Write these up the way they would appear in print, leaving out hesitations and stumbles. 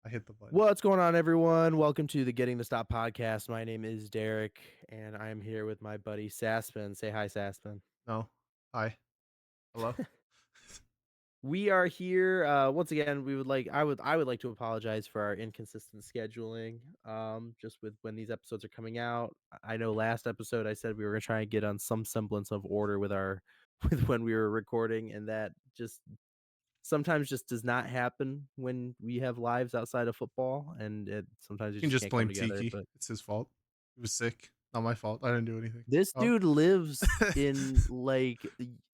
I hit the button. What's going on, everyone? Welcome to the Getting the Stop podcast. My name is Derek, and I'm here with my buddy Saspin. Say hi, Saspin. No. Hi. Hello? We are here once again. I would like to apologize for our inconsistent scheduling. Just with when these episodes are coming out. I know last episode I said we were gonna try and get on some semblance of order with our with when we were recording, and that just sometimes just does not happen when we have lives outside of football, and it sometimes You it can just just can't come blame together. Tiki. But It's his fault. He was sick. Not my fault. I didn't do anything. this Oh. dude lives in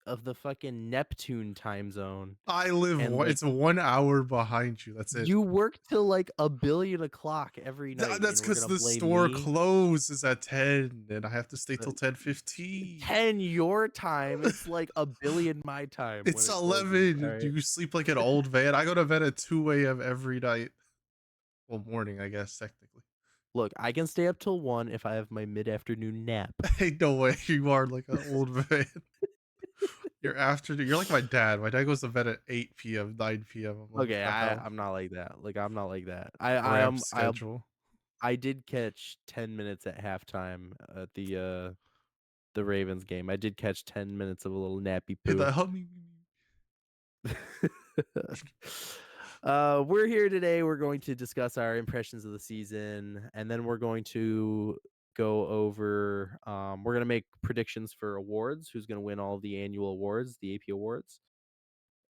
of the fucking Neptune time zone, I live and it's 1 hour behind you. That's it. you work till like a billion o'clock every night, That's and we're because gonna the blame store me. closes at 10 and I have to stay Uh, till 10:15. 10 your time, it's like a billion my time when It's it closes. All 11. Do right. you sleep like an old man? I go to bed at 2 a.m. every night. Well, morning, I guess, technically. Look, I can stay up till 1 if I have my mid-afternoon nap. Hey, no way. You are like an old man. You're like my dad. My dad goes to bed at 8 p.m., 9 p.m. I'm like, what Okay, the hell? I'm not like that. Like, I'm not like that. Ramp schedule. I did catch 10 minutes at halftime at the Ravens game. I did catch 10 minutes of a little nappy Hey, poo. the humming. We're here today. We're going to discuss our impressions of the season, and then we're going to go over. We're going to make predictions for awards. Who's going to win all the annual awards, the AP awards,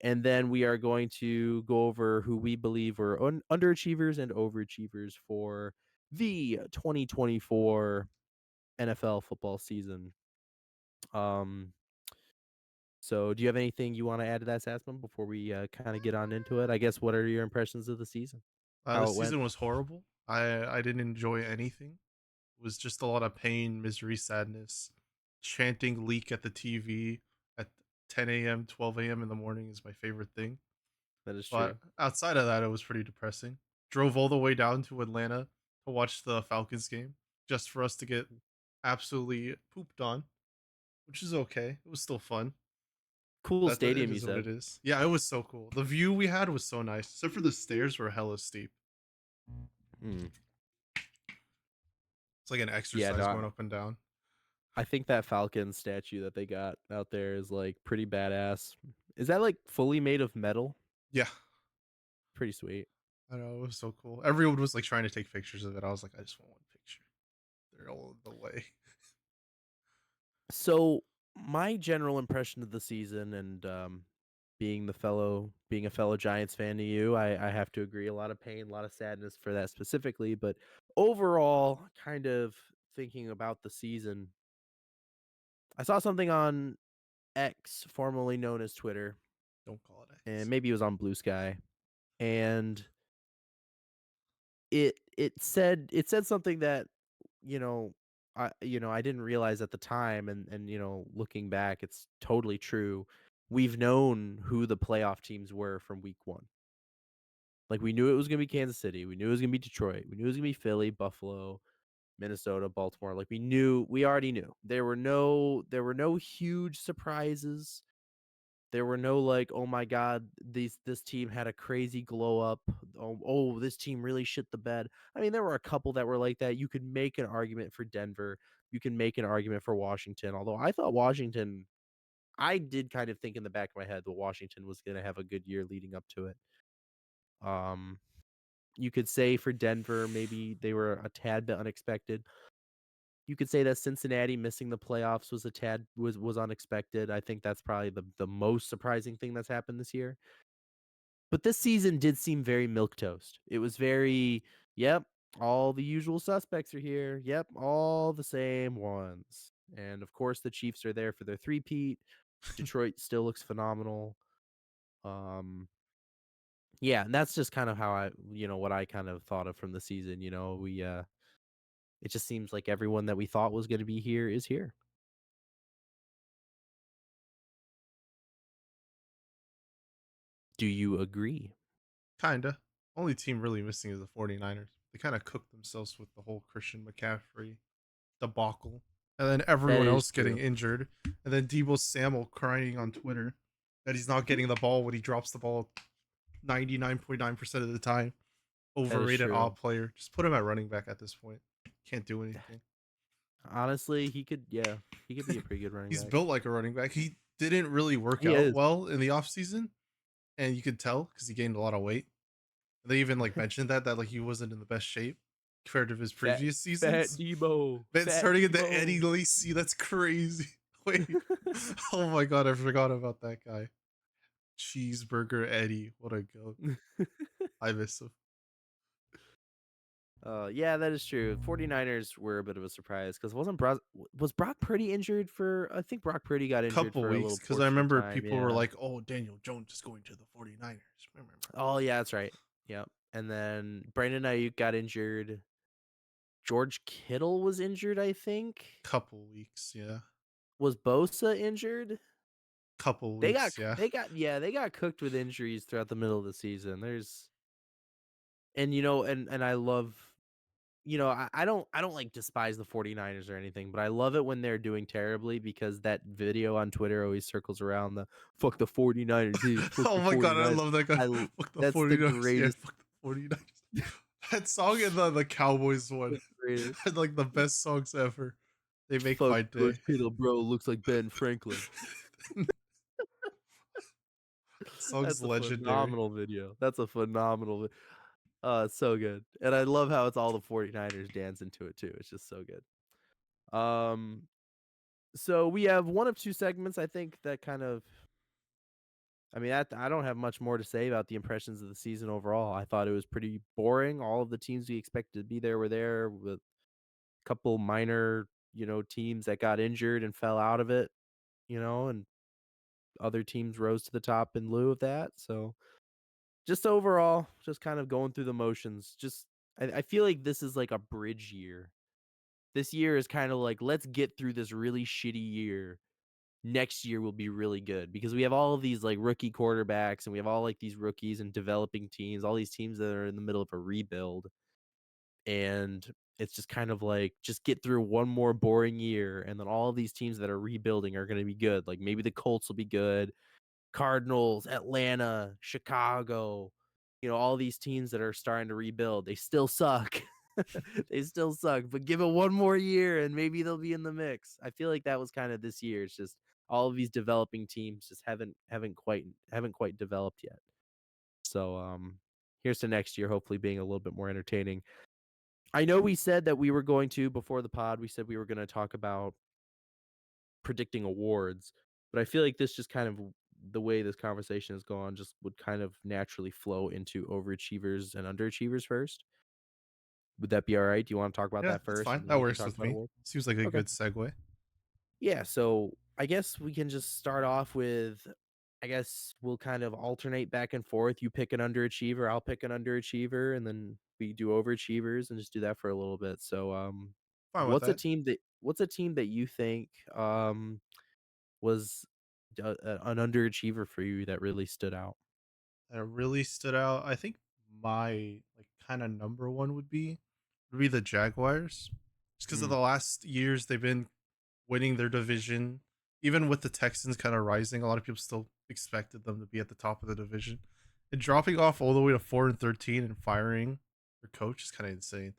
and then we are going to go over who we believe were underachievers and overachievers for the 2024 NFL football season. Um, So, do you have anything you want to add to that, Sasman, before we kind of get on into it? I guess what are your impressions of the season? The How it went? season was horrible. I didn't enjoy anything. It was just a lot of pain, misery, sadness. Chanting leak at the TV at 10 a.m., 12 a.m. in the morning is my favorite thing. That is But true. outside of that, it was pretty depressing. Drove all the way down to Atlanta to watch the Falcons game just for us to get absolutely pooped on, which is okay. It was still fun. Cool It stadium, you is what said. it is. Yeah, it was so cool. The view we had was so nice, except for the stairs were hella steep. Mm. It's like an Yeah, no, exercise going up and down. I think that Falcon statue that they got out there is like pretty badass. Is that like fully made of metal? Yeah, Pretty sweet. I know it was so cool. Everyone was like trying to take pictures of it. I was like, I just want one picture. They're all in the way. So, my general impression of the season, and being a fellow Giants fan to you, I have to agree. A lot of pain, a lot of sadness for that specifically, but overall, kind of thinking about the season, I saw something on X, formerly known as Twitter, Don't call it and X. maybe it was on Blue Sky, and it said something that I didn't realize at the time, and looking back, it's totally true. We've known who the playoff teams were from week 1. Like, we knew it was gonna be Kansas City, we knew it was gonna be Detroit, we knew it was gonna be Philly, Buffalo, Minnesota, Baltimore. Like, we already knew. There were no huge surprises. There were no like, oh my god, this team had a crazy glow up. Oh, this team really shit the bed. I mean, there were a couple that were like that. You could make an argument for Denver. You can make an argument for Washington. Although I did kind of think in the back of my head that Washington was going to have a good year leading up to it. Um, you could say for Denver, maybe they were a tad bit unexpected. You could say that Cincinnati missing the playoffs was unexpected. I think that's probably the most surprising thing that's happened this year. But this season did seem very milquetoast. It was very, yep, all the usual suspects are here. Yep, all the same ones. And of course, the Chiefs are there for their three-peat. Detroit still looks phenomenal. Um, yeah, and that's just kind of how what I kind of thought of from the season. It just seems like everyone that we thought was going to be here is here. Do you agree? Kinda. Only team really missing is the 49ers. They kind of cooked themselves with the whole Christian McCaffrey debacle. And then That everyone is else getting true. injured. And then Debo Samuel crying on Twitter that he's not getting the ball when he drops the ball 99.9% of the time. That is overrated true. odd player. Just put him at running back at this point. Can't do anything. Honestly, he could be a pretty good running He's back. built like a running back. He didn't really work He out is. well in the offseason, and you could tell because he gained a lot of weight. They even like mentioned that like he wasn't in the best shape compared to his previous Fat seasons. Debo, Then Fat starting into Eddie Debo. Lacy, that's crazy. Wait, oh my god, I forgot about that guy. Cheeseburger Eddie, what a goat. I miss him. Yeah, that is true. 49ers were a bit of a surprise because was Brock Purdy injured for? I think Brock Purdy got injured Couple for a weeks little because I portion of remember time. people were Yeah. like, "Oh, Daniel Jones is going to the 49ers." Remember? Oh, yeah, that's right. Yep. And then Brandon Ayuk got injured. George Kittle was injured, I think. Couple weeks, yeah. Was Bosa injured? Couple weeks, yeah. They got cooked with injuries throughout the middle of the season. There's and and I love I don't like despise the 49ers or anything, but I love it when they're doing terribly because that video on Twitter always circles around the fuck the 49ers, fuck Oh the my god, I 49ers. love that guy. I l- Fuck the that's the 49ers. Yeah, greatest. fuck the 49ers. That song and the Cowboys one The greatest. are like the best songs ever. They make Fuck my George day. Kittle, bro. Looks like Ben Franklin. Song's That's a legendary. phenomenal video. That's a phenomenal. It's so good, and I love how it's all the 49ers dancing to it too. It's just so good. Um, so we have one of two segments I think that kind of I mean, I don't have much more to say about the impressions of the season overall. I thought it was pretty boring. All of the teams we expected to be there were there, with a couple minor, teams that got injured and fell out of it, and other teams rose to the top in lieu of that. So just overall, just kind of going through the motions. I feel like this is like a bridge year. This year is kind of like, let's get through this really shitty year. Next year will be really good because we have all of these like rookie quarterbacks and we have all like these rookies and developing teams, all these teams that are in the middle of a rebuild. And it's just kind of like, just get through one more boring year. And then all of these teams that are rebuilding are going to be good. Like maybe the Colts will be good. Cardinals, Atlanta, Chicago, all these teams that are starting to rebuild, they still suck. They still suck, but give it one more year and maybe they'll be in the mix. I feel like that was kind of this year. It's just all of these developing teams just haven't quite developed yet. So here's to next year, hopefully being a little bit more entertaining. I know we said that we were going to before the pod, we said we were going to talk about predicting awards, but I feel like this just kind of the way this conversation has gone just would kind of naturally flow into overachievers and underachievers first. Would that be all right? Do you want to talk about Yeah, that that's first fine. and then That we can works talk with about me. awards? Seems like a Okay. good segue. Yeah, so I guess we can just start off with I guess we'll kind of alternate back and forth. You pick an underachiever, I'll pick an underachiever, and then we do overachievers and just do that for a little bit. So Fine with that. what's a team that you think was an underachiever for you that really stood out? That really stood out. I think my like kind of number one would be the Jaguars. Just because of Mm, the last years they've been winning their division. Even with the Texans kind of rising, a lot of people still expected them to be at the top of the division. And dropping off all the way to 4-13 and firing their coach is kind of insane.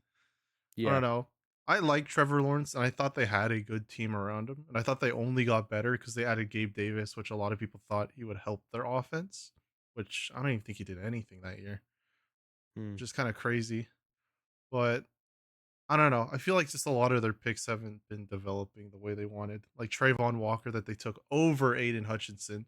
I don't yeah. know. I like Trevor Lawrence, and I thought they had a good team around him. And I thought they only got better because they added Gabe Davis, which a lot of people thought he would help their offense, which I don't even think he did anything that year, Mm. which is kind of crazy. But I don't know. I feel like just a lot of their picks haven't been developing the way they wanted. Like Trayvon Walker that they took over Aiden Hutchinson,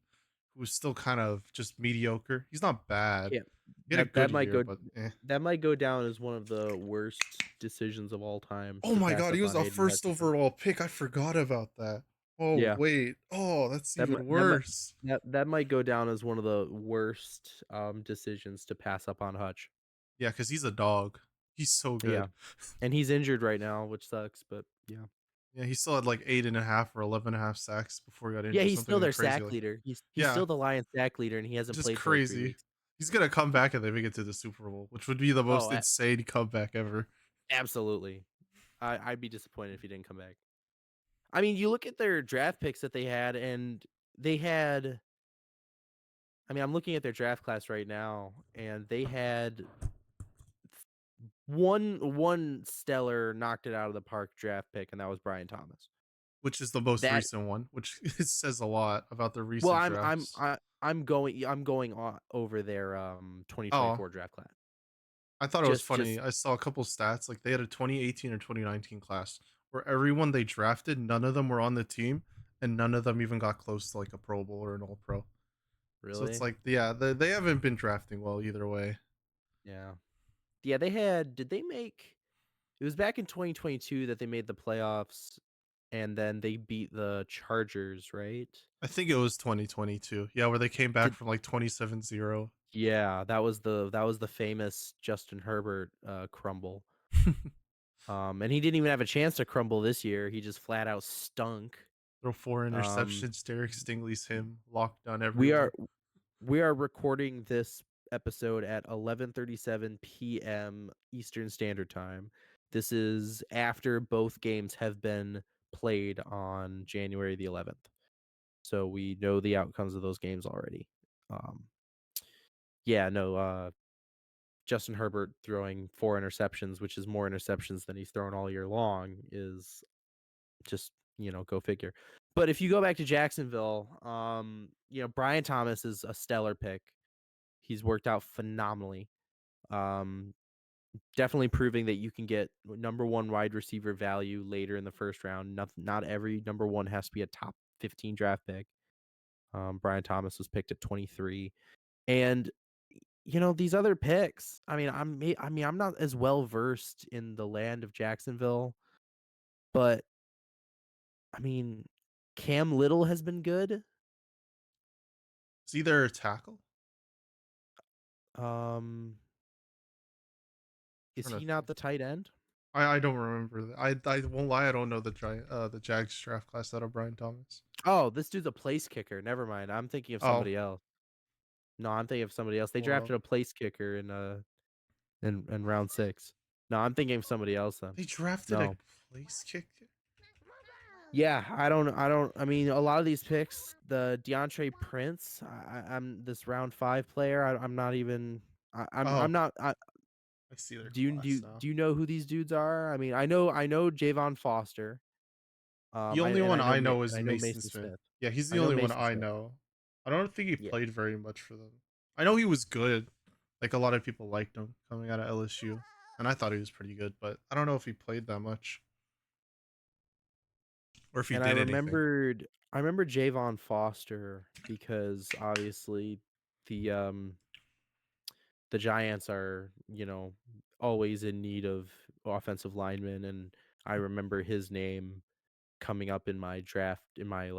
who was still kind of just mediocre. He's not bad. Yeah. He had a That good year, but that might go down as one of the worst decisions of all time Oh to my pass god, up he was on a Aiden first Hutchinson. overall pick. I forgot about that. Oh Yeah. wait. Oh, that's That might even that might worse. that might go down as one of the worst decisions to pass up on Hutch. Yeah, because he's a dog. He's so Yeah. good. And he's injured right now, which sucks, but yeah. Yeah, he still had like 8.5 or 11.5 sacks before he got Yeah, injured. he's Something still like their crazy sack like leader. He's yeah, still the Lions sack leader and he hasn't just played for like 3 crazy. weeks. He's gonna come back and they make it to the Super Bowl, which would be the Oh, most insane comeback ever. absolutely. I'd be disappointed if he didn't come back. I mean, you look at their draft picks that they had and they had I mean, I'm looking at their draft class right now and they had one stellar knocked it out of the park draft pick, and that was Brian Thomas. which is the most That recent one, which says a lot about the well, recent I'm drafts. I, I'm going over their Oh, 2024 draft class. I thought it was Just funny. I saw a couple stats, like they had a 2018 or 2019 class where everyone they drafted, none of them were on the team, and none of them even got close to like a Pro Bowl or an All Pro. So it's really, like, yeah, they haven't been drafting well either way. yeah, yeah. They had did they make it was back in 2022 that they made the playoffs, and then they beat the Chargers, right? I think it was 2022. Yeah, where they came back Did from like 27-0. Yeah, that was the famous Justin Herbert crumble. And he didn't even have a chance to crumble this year. He just flat out stunk. Throw four Um, interceptions. Derek Stingley's him. Locked down we are everyone. we are recording this episode at 11:37 p.m. Eastern Standard Time. This is after both games have been played on January the 11th. So we know the outcomes of those games already. Um, yeah, no, Justin Herbert throwing 4 interceptions, which is more interceptions than he's thrown all year long, is just, go figure. But if you go back to Jacksonville, Brian Thomas is a stellar pick. He's worked out phenomenally. Um, Definitely proving that you can get number one wide receiver value later in the first round. Not every number one has to be a top 15 draft pick. Brian Thomas was picked at 23, and these other picks. I'm not as well versed in the land of Jacksonville, but I mean, Cam Little has been good. Is he their tackle? Um, is Trying to he not think. the tight end? I don't remember that. I won't lie. I don't know the Jags draft class out of Brian Thomas. Oh, this dude's a place kicker. Never mind. I'm thinking of Oh, somebody else. No, I'm thinking of somebody else. They well, drafted a place kicker in round 6. No, I'm thinking of somebody else then. they drafted a No. place kicker. Yeah, I mean, a lot of these picks, the DeAndre Prince, I'm this round 5 player. I'm not even I'm Oh, not I see their do you do class you, now. do you know who these dudes are? I mean, I know Javon Foster. The only one I know And is I know Mason Mason Smith. Smith. Yeah, he's I the know only one Mason I Smith. know. I don't think he Yeah. played very much for them. I know he was good. Like a lot of people liked him coming out of LSU, and I thought he was pretty good. But I don't know if he played that much or if he And I did anything. remembered I remember Javon Foster because obviously the um the Giants are, always in need of offensive linemen, and I remember his name coming up in my draft in my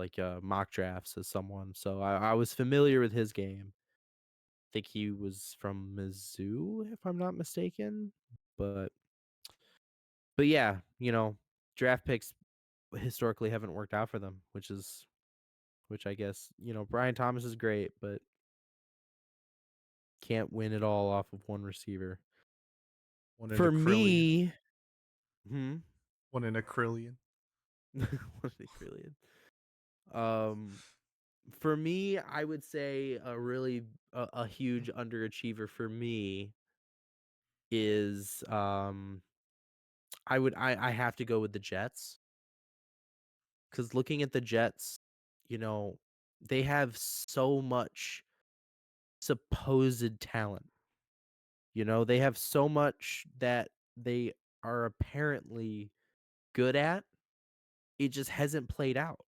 mock drafts as someone. So I was familiar with his game. I think he was from Mizzou, if I'm not mistaken. But yeah, draft picks historically haven't worked out for them, which I guess, Brian Thomas is great, but can't win it all off of one receiver. One in a For trillion. me, hmm, One in a trillion. what a brilliant. Um, for me, I would say a huge underachiever for me is I have to go with the Jets, because looking at the Jets, you know, they have so much supposed talent. They have so much that they are apparently good at. It just hasn't played out.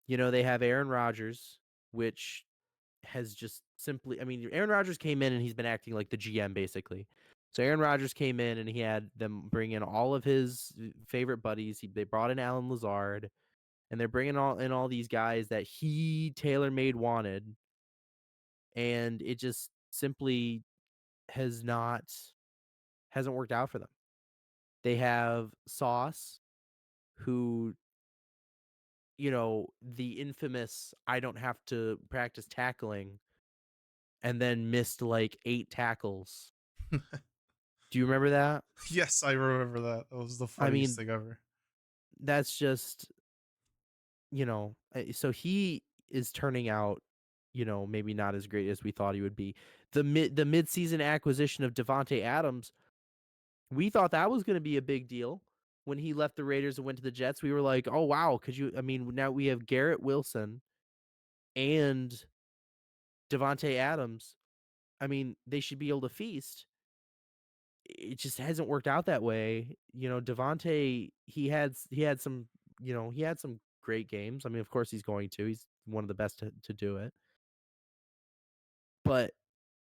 They have Aaron Rodgers, which has just simply, I mean, Aaron Rodgers came in and he's been acting like the GM basically. So Aaron Rodgers came in and he had them bring in all of his favorite buddies. They brought in Alan Lazard, and they're bringing all these guys that he tailor made wanted, and it just simply has not hasn't worked out for them. They have Sauce, who, the infamous I don't have to practice tackling, and then missed like 8 tackles. Do you remember that? Yes, I remember that. That was the I funniest mean, thing ever. that's just, so he is turning out, maybe not as great as we thought he would be. The mid-season acquisition of Devontae Adams We thought that was gonna be a big deal when he left the Raiders and went to the Jets. We were like, "Oh, wow, could you" I mean, now we have Garrett Wilson and Devontae Adams. I mean, they should be able to feast. It just hasn't worked out that way. Devontae, he had some, he had some great games. I mean, of course he's going to. He's one of the best to do it. But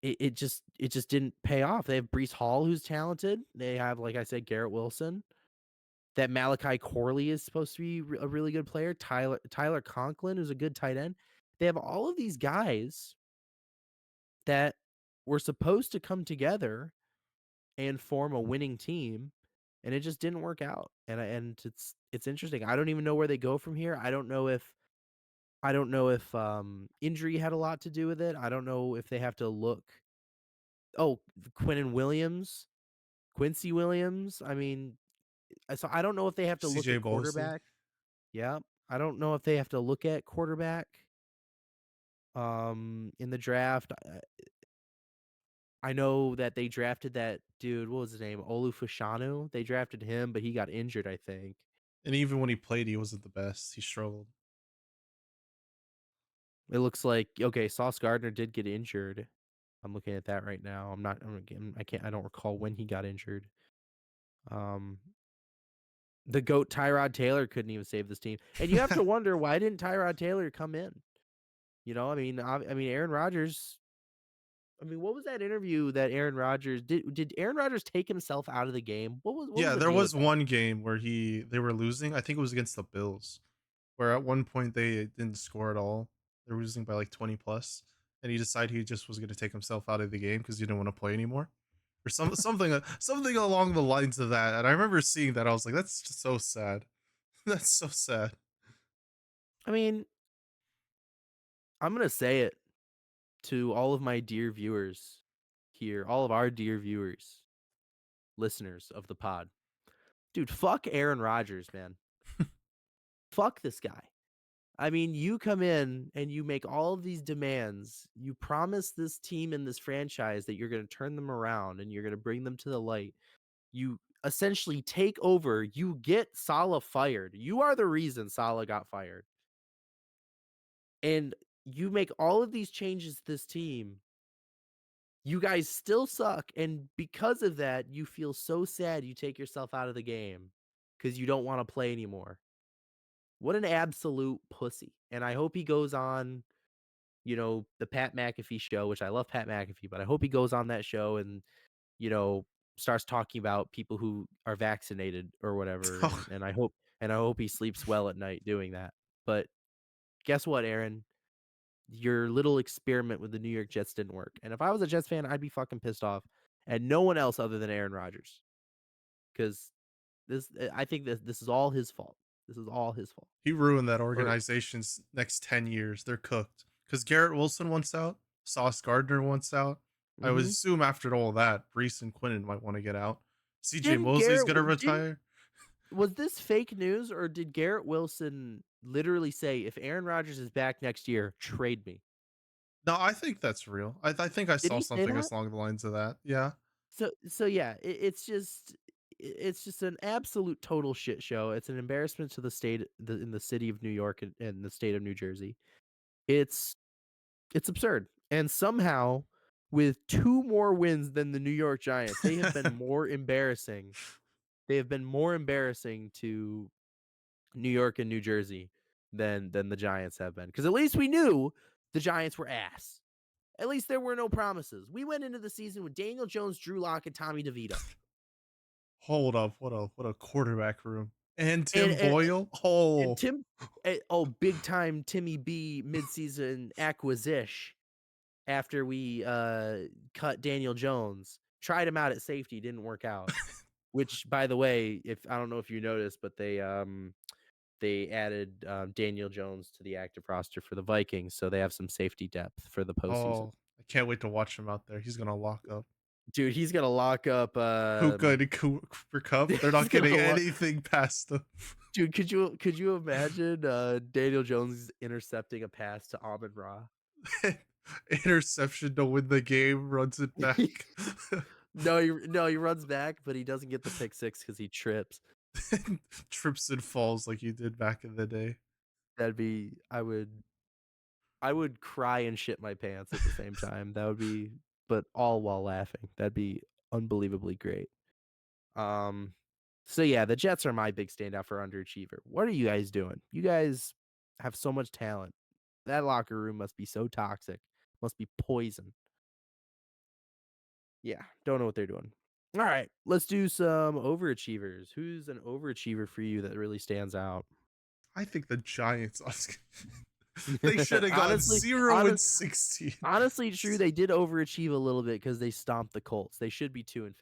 it just didn't pay off. They have Brees Hall, who's talented. They have, like I said, Garrett Wilson. That Malachi Corley is supposed to be a really good player. Tyler Conklin, who's a good tight end. They have all of these guys that were supposed to come together and form a winning team, and it just didn't work out. And it's interesting. I don't even know where they go from here. I don't know if injury had a lot to do with it. I don't know if they have to look. Oh, Quincy Williams. I mean, so I don't know if they have to look CJ at Bolsley. quarterback. Yeah. I don't know if they have to look at quarterback in the draft. I know that they drafted that dude, what was his name? Olufashanu. They drafted him, but he got injured, I think. And even when he played, he wasn't the best. He struggled. It looks like okay, Sauce Gardner did get injured. I'm looking at that right now. I'm not I can't I don't recall when he got injured. Um the GOAT Tyrod Taylor couldn't even save this team. And you have to wonder why didn't Tyrod Taylor come in? I mean Aaron Rodgers. I mean, what was that interview that Aaron Rodgers did Aaron Rodgers take himself out of the game? What was Yeah, the there deal with was that? one game where they were losing. I think it was against the Bills, where at one point they didn't score at all. They were losing by like 20 plus, and he decided he just was going to take himself out of the game because he didn't want to play anymore, or something along the lines of that. And I remember seeing that. I was like, that's just so sad. That's so sad. I mean, I'm gonna say it to all of my dear viewers here, all of our dear viewers, listeners of the pod. Dude, fuck Aaron Rodgers, man. Fuck this guy. I mean, you come in and you make all of these demands. You promise this team and this franchise that you're going to turn them around and you're going to bring them to the light. You essentially take over. You get Salah fired. You are the reason Salah got fired. And you make all of these changes to this team. You guys still suck. And because of that, you feel so sad you take yourself out of the game because you don't want to play anymore. What an absolute pussy. And I hope he goes on, the Pat McAfee show, which I love Pat McAfee, but I hope he goes on that show and, you know, starts talking about people who are vaccinated or whatever. And I hope he sleeps well at night doing that. But guess what, Aaron? Your little experiment with the New York Jets didn't work. And if I was a Jets fan, I'd be fucking pissed off at no one else other than Aaron Rodgers. Because I think that this is all his fault. This is all his fault. He ruined that Or organization's next 10 years. They're cooked. Because Garrett Wilson wants out. Sauce Gardner wants out. I would mhm. assume after all that, Brees and Quinnen might want to get out. CJ Didn't Mosley's Garrett going to didn't retire. was this fake news or did Garrett Wilson literally say if Aaron Rodgers is back next year, trade me? No, I think that's real. I think I Did saw he say something that? along the lines of that. Yeah. So yeah, it's just an absolute total shit show. It's an embarrassment to the state in the city of New York and the state of New Jersey. It's it's absurd. And somehow with two more wins than the New York Giants, they have been more embarrassing. They have been more embarrassing to New York and New Jersey than the Giants have been. Because at least we knew the Giants were ass. At least there were no promises. We went into the season with Daniel Jones, Drew Lock, and Tommy DeVito. Hold up. What a quarterback room. And And Tim and, Boyle. and Oh. Tim, big time Timmy B midseason acquisition after we cut Daniel Jones. Tried him out at safety, didn't work out. Which, by the way, if I don't know if you noticed, but they added Daniel Jones to the active roster for the Vikings, so they have some safety depth for the postseason. Oh. I can't wait to watch him out there. He's going to lock up. Dude, he's gonna lock up. Puka and Cooper Cup. They're He's not gonna getting lock. anything past him. Dude, could you imagine Daniel Jones intercepting a pass to Amon Ra? Interception to win the game, runs it back. No, he runs back, but he doesn't get the pick six because he trips. Trips and falls like you did back in the day. That'd be I would cry and shit my pants at the same time. That would be but all while laughing. That'd be unbelievably great. Um, so yeah, the Jets are my big standout for underachiever. What are you guys doing? You guys have so much talent. That locker room must be so toxic. Must be poison. Yeah, don't know what they're doing. All right, let's do some overachievers. Who's an overachiever for you that really stands out? I think the Giants. They should have gone honestly, 0 and honest, 16. honestly, true. They did overachieve a little bit because they stomped the Colts. They should be 2-15.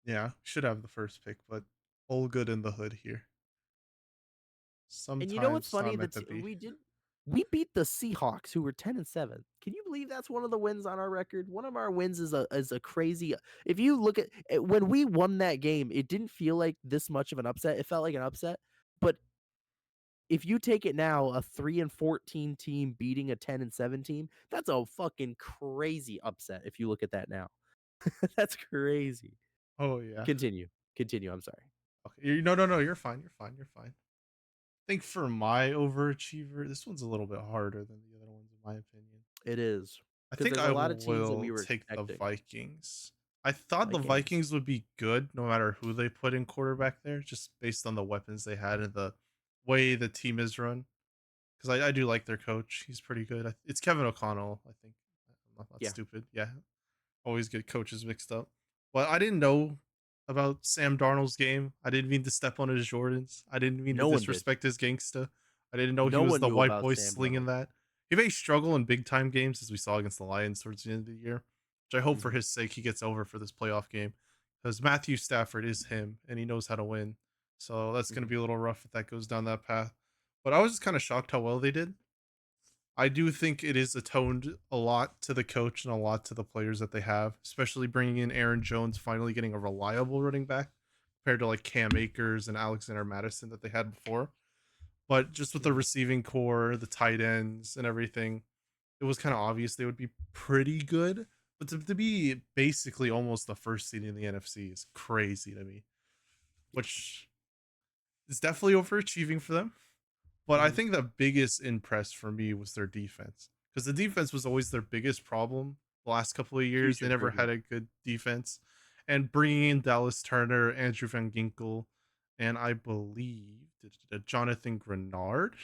Yeah, should have the first pick, but all good in the hood here. And you know what's Sometimes not funny? meant to be. We beat the Seahawks, who were 10-7. Can you believe that's one of the wins on our record? One of our wins is a crazy. If you look at it, when we won that game, it didn't feel like this much of an upset. It felt like an upset, but if you take it now, a 3-14 team beating a 10-7 team, that's a fucking crazy upset. If you look at that now, that's crazy. Oh yeah. Continue, continue. I'm sorry. Okay. No. You're fine. You're fine. You're fine. I think for my overachiever, this one's a little bit harder than the other ones, in my opinion. It is I because think there's a I lot of teams that we will were take the expecting. Vikings. I thought the Vikings. Vikings would be good no matter who they put in quarterback there, just based on the weapons they had and the way the team is run. Because I do like their coach. He's pretty good. It's Kevin O'Connell, I think. I'm not Yeah. stupid. Yeah, always get coaches mixed up. But I didn't know about Sam Darnold's game. I didn't mean to step on his Jordans. I didn't mean to No one did. disrespect his gangsta. I didn't know he No was one the knew white about boy Sam slinging Darnold. that. He may struggle in big time games, as we saw against the Lions towards the end of the year, which I hope for Mhm, his sake he gets over for this playoff game. Because Matthew Stafford is him and he knows how to win. So that's going to mhm. be a little rough if that goes down that path. But I was just kind of shocked how well they did. I do think it is atoned a lot to the coach and a lot to the players that they have, especially bringing in Aaron Jones, finally getting a reliable running back compared to like Cam Akers and Alexander Madison that they had before. But just with the Mhm. receiving core, the tight ends, and everything, it was kind of obvious they would be pretty good. But to be basically almost the first seed in the NFC is crazy to me, Yeah. which is definitely overachieving for them. But I Mhm. think the biggest impress for me was their defense because the defense was always their biggest problem the last couple of years. Huge They never had improvement. a good defense. And bringing in Dallas Turner, Andrew Van Ginkel, and I believe Jonathan Grenard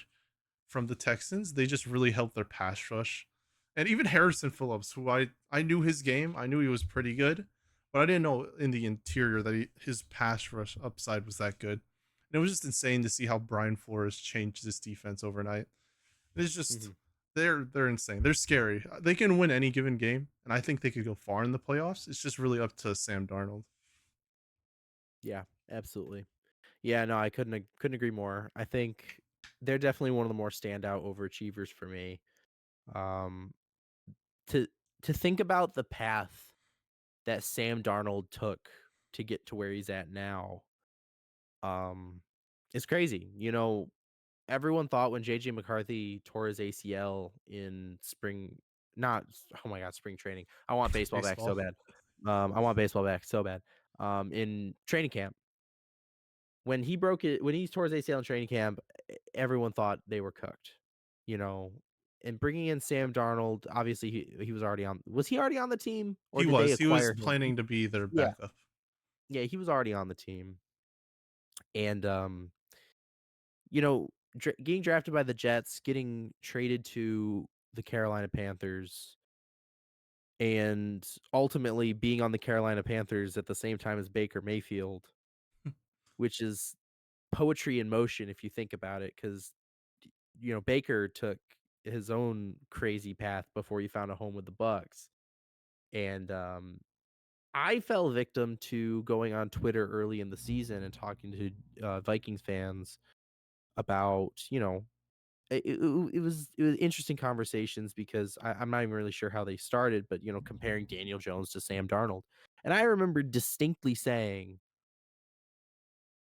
from the Texans, they just really helped their pass rush. And even Harrison Phillips, who I knew his game, I knew he was pretty good, but I didn't know in the interior that his pass rush upside was that good. And it was just insane to see how Brian Flores changed this defense overnight. It's just Mhm. they're insane. They're scary. They can win any given game, and I think they could go far in the playoffs. It's just really up to Sam Darnold. Yeah, absolutely. Yeah, no, I couldn't agree more. I think they're definitely one of the more standout overachievers for me. Um, to to think about the path that Sam Darnold took to get to where he's at now, um, is crazy. Everyone thought when JJ McCarthy tore his ACL in spring, not oh my god, spring training. I want baseball back so Baseball. bad. I want baseball back so bad. In training camp, when he tore his ACL in training camp, everyone thought they were cooked. You know, and bringing in Sam Darnold, obviously he was already on. Was he already on the team, or He did they was. He was acquire him? planning to be their Yeah, backup. yeah, he was already on the team, and you know, getting drafted by the Jets, getting traded to the Carolina Panthers, and ultimately being on the Carolina Panthers at the same time as Baker Mayfield, which is poetry in motion if you think about it, because Baker took his own crazy path before he found a home with the Bucks, and I fell victim to going on Twitter early in the season and talking to Vikings fans about it was interesting conversations because I'm not even really sure how they started, but comparing Daniel Jones to Sam Darnold, and I remember distinctly saying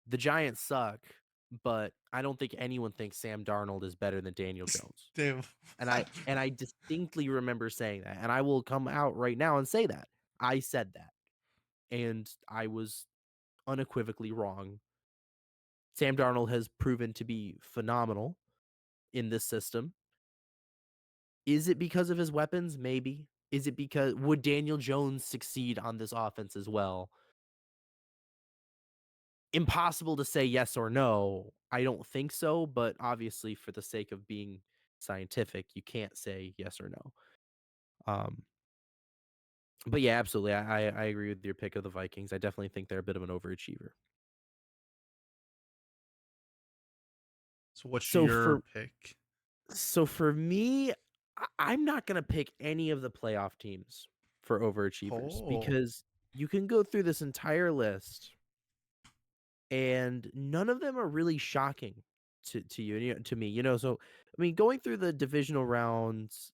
the Giants suck, but I don't think anyone thinks Sam Darnold is better than Daniel Jones. Damn. And I distinctly remember saying that, and I will come out right now and say that I said that, and I was unequivocally wrong. Sam Darnold has proven to be phenomenal in this system. Is it because of his weapons? Maybe. Is it because would Daniel Jones succeed on this offense as well? Impossible to say yes or no. I don't think so, but obviously for the sake of being scientific, you can't say yes or no. Um, but yeah, absolutely. I agree with your pick of the Vikings. I definitely think they're a bit of an overachiever. So what's So your for pick? so for me, I'm not gonna pick any of the playoff teams for overachievers Oh. because you can go through this entire list and none of them are really shocking to you, to me. So I mean, going through the divisional rounds,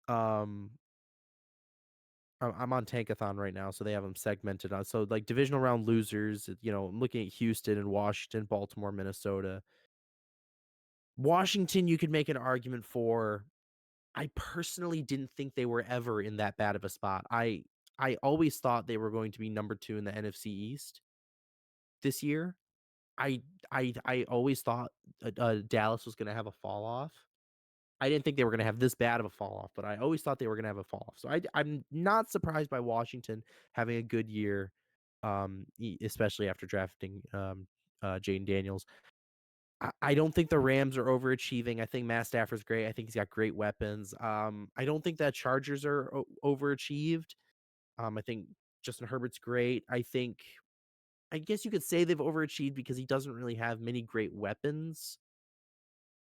um, I'm on Tankathon right now, so they have them segmented on. So like divisional round losers, I'm looking at Houston and Washington, Baltimore, Minnesota. Washington, you could make an argument for. I personally didn't think they were ever in that bad of a spot. I always thought they were going to be number 2 in the NFC East this year. I I always thought Dallas was going to have a fall off. I didn't think they were going to have this bad of a fall off, but I always thought they were going to have a fall off. So I'm not surprised by Washington having a good year, especially after drafting Jaden Daniels. I don't think the Rams are overachieving. I think Matt Stafford's great. I think he's got great weapons. I don't think that Chargers are overachieved. I think Justin Herbert's great. I guess you could say they've overachieved because he doesn't really have many great weapons,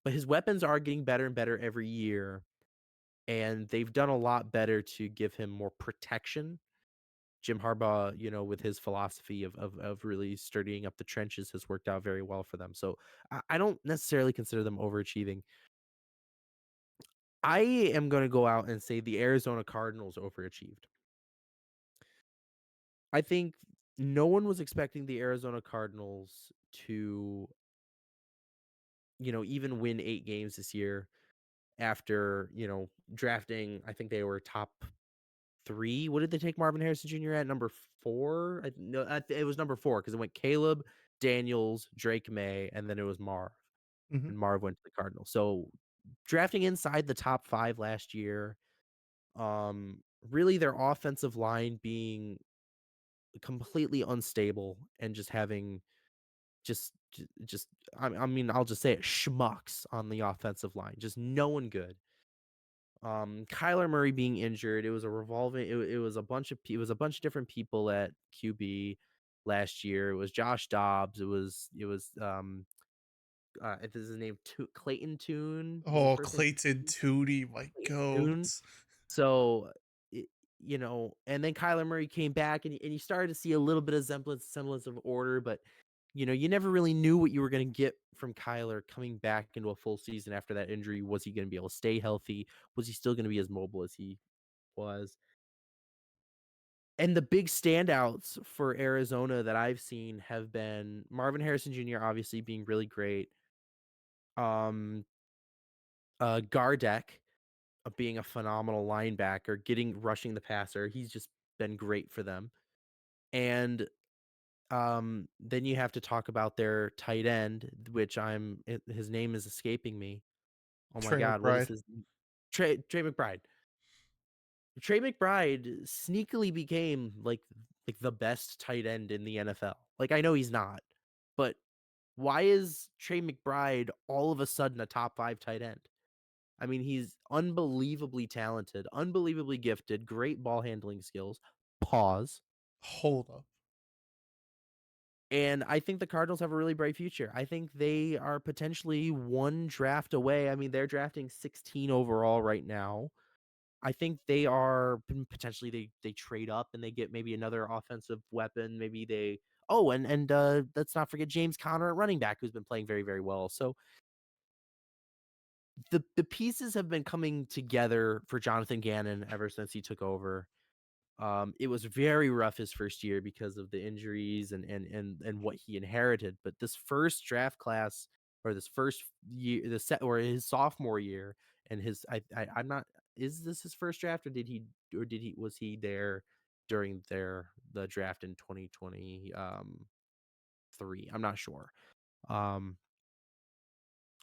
but his weapons are getting better and better every year, and they've done a lot better to give him more protection. Jim Harbaugh, with his philosophy of really sturdying up the trenches, has worked out very well for them. So I don't necessarily consider them overachieving. I am going to go out and say the Arizona Cardinals overachieved. I think no one was expecting the Arizona Cardinals to, even win 8 games this year after, drafting. I think they were top 3. What did they take Marvin Harrison Jr. at? Number 4? No, it was number 4 because it went Caleb, Daniels, Drake May, and then it was Marv. Mhm. And Marv went to the Cardinals. So drafting inside the top 5 last year, really their offensive line being completely unstable and just having just I mean, I'll just say it, schmucks on the offensive line, just no one good. Kyler Murray being injured, it was a revolving it was a bunch of it was a bunch of different people at QB last year. It was Josh Dobbs, if this is his name, Clayton Tune is his Oh, first name. Clayton Tootie, my Clayton Tune. goat. So, and then Kyler Murray came back, and you started to see a little bit of semblance of order, but you never really knew what you were going to get from Kyler coming back into a full season after that injury. Was he going to be able to stay healthy? Was he still going to be as mobile as he was? And the big standouts for Arizona that I've seen have been Marvin Harrison Jr. obviously being really great. Um, Gardeck being a phenomenal linebacker, rushing the passer. He's just been great for them. And then you have to talk about their tight end, which his name is escaping me. Oh my Trey god, what is McBride. his Trey McBride. Trey McBride sneakily became like the best tight end in the NFL. Like I know he's not, but why is Trey McBride all of a sudden a top 5 tight end? I mean, he's unbelievably talented, unbelievably gifted, great ball handling skills. Pause. Hold up. And I think the Cardinals have a really bright future. I think they are potentially one draft away. I mean, they're drafting 16 overall right now. I think they are potentially they trade up and they get maybe another offensive weapon. Maybe they and let's not forget James Conner at running back, who's been playing very, very well. So the pieces have been coming together for Jonathan Gannon ever since he took over. It was very rough his first year because of the injuries and what he inherited. But this first draft class, or this first year, or his sophomore year, and I'm not. Is this his first draft, or was he there? during the draft in 2020 3. I'm not sure. Um,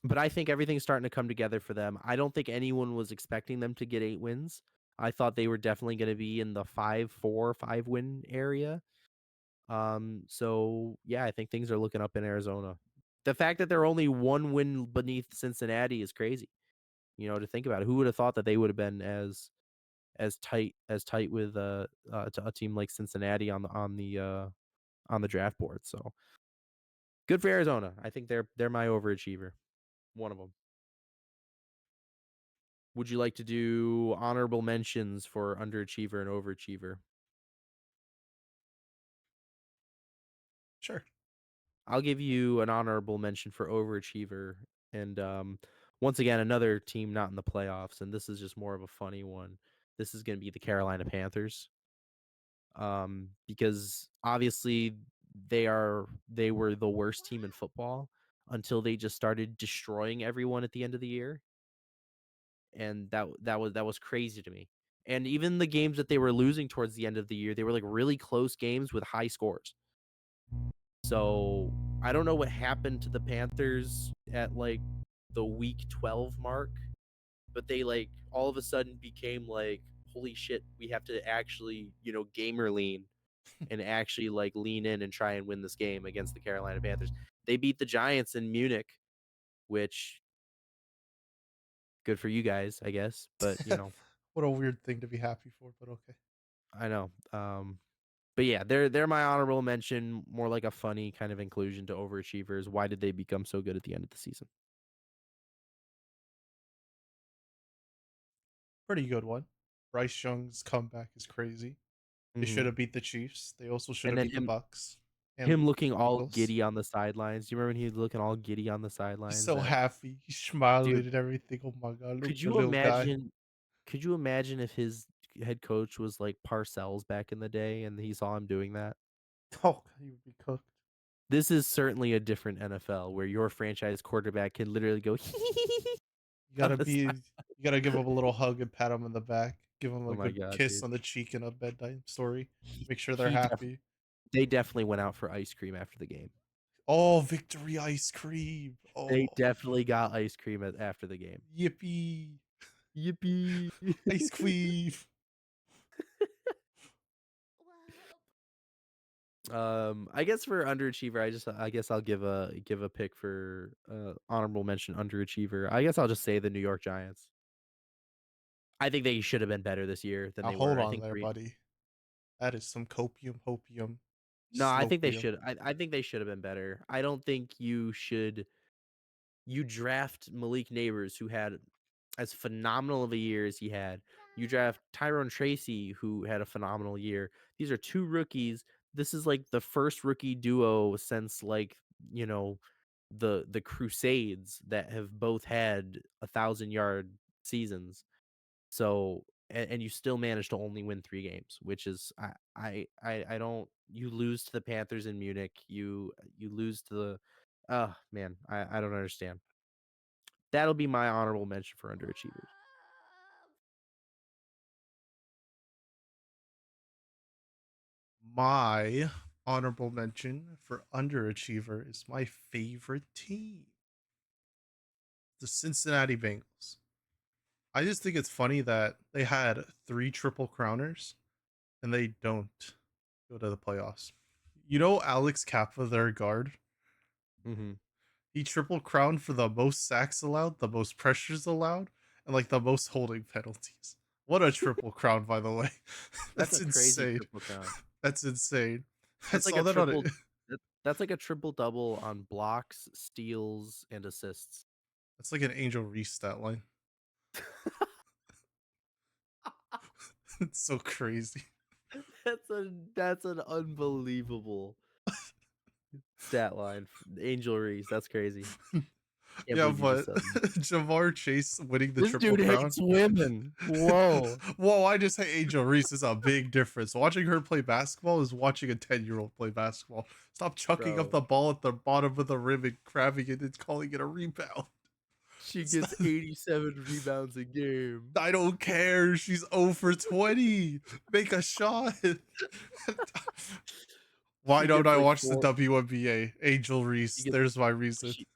but I think everything's starting to come together for them. I don't think anyone was expecting them to get 8 wins. I thought they were definitely going to be in the 5 win area. So yeah, I think things are looking up in Arizona. The fact that they're only 1 win beneath Cincinnati is crazy. To think about it. Who would have thought that they would have been as tight with a team like Cincinnati on the draft board. So good for Arizona. I think they're my overachiever. One of them. Would you like to do honorable mentions for underachiever and overachiever? Sure. I'll give you an honorable mention for overachiever. And once again, another team not in the playoffs. And this is just more of a funny one. This is going to be the Carolina Panthers. Because obviously they were the worst team in football until they just started destroying everyone at the end of the year, and that was crazy to me. And even the games that they were losing towards the end of the year, they were like really close games with high scores. So I don't know what happened to the Panthers at like the week 12 mark, but they like all of a sudden became like, holy shit, we have to actually, gamer lean and actually like lean in and try and win this game against the Carolina Panthers. They beat the Giants in Munich, which good for you guys, I guess. But What a weird thing to be happy for, but okay. I know. But yeah, they're my honorable mention, more like a funny kind of inclusion to overachievers. Why did they become so good at the end of the season? Pretty good one. Bryce Young's comeback is crazy. They should Hmm. have beat the Chiefs. They also should And have then beat the him Bucks and him the looking all Eagles. giddy on the sidelines. Do you remember when he was looking all giddy on the He's sidelines? so That happy. He's smiling dude, and everything. Oh my god, look could the you little guy. imagine? Could you imagine if his head coach was like Parcells back in the day, and he saw him doing that? Oh, he would be cooked. This is certainly a different NFL where your franchise quarterback can literally go You on gotta the be. side. You gotta give him a little hug and pat him on the back. Give him Oh a my good god, kiss dude. on the cheek and a bedtime story. He, Make sure they're he def- happy. they definitely went out for ice cream after the game. Oh, victory ice cream. They Oh, definitely got ice cream after the game. yippee. Yippee! Ice cream. I guess for underachiever, I guess I'll give a pick for honorable mention underachiever. I guess I'll just say the New York Giants. I think they should have been better this year than Now they hold were. I on think there, three. buddy. That is some copium, hopium, No, I think they slopium. should. I think they should have been better. I don't think you draft Malik Neighbors, who had as phenomenal of a year as he had. You draft Tyrone Tracy, who had a phenomenal year. These are two rookies. This is like the first rookie duo since like you know the Crusades that have both had 1,000-yard seasons. So and you still managed to only win 3 games, which is I don't. You lose to the Panthers in Munich. You lose to the. Oh man, I don't understand. That'll be my honorable mention for underachievers. My honorable mention for underachiever is my favorite team, the Cincinnati Bengals. I just think it's funny that they had 3 triple crowners and they don't go to the playoffs. You know, Alex Kappa, their guard, Hmm. he triple crowned for the most sacks allowed, the most pressures allowed, and like the most holding penalties. What a triple crown, by the way. That's That's a crazy insane. triple crown. That's insane. I That's like saw a that on triple. it. That's like a triple double on blocks, steals, and assists. That's like an Angel Reese stat line. It's so crazy. That's an unbelievable stat line. Angel Reese. That's crazy. Can't Yeah, believe you just but said that. Jamar Chase winning the This triple dude crown. hates women. Whoa. Whoa, I just say Angel Reese is a big difference. Watching her play basketball is watching a 10-year-old play basketball. Stop chucking up Bro. the ball at the bottom of the rim and grabbing it and calling it a rebound. She It's gets not, 87 rebounds a game. I don't care. She's 0 for 20. Make a shot. Why She don't gets I like watch the 4 WNBA? Angel she Reese. gets There's my reason. she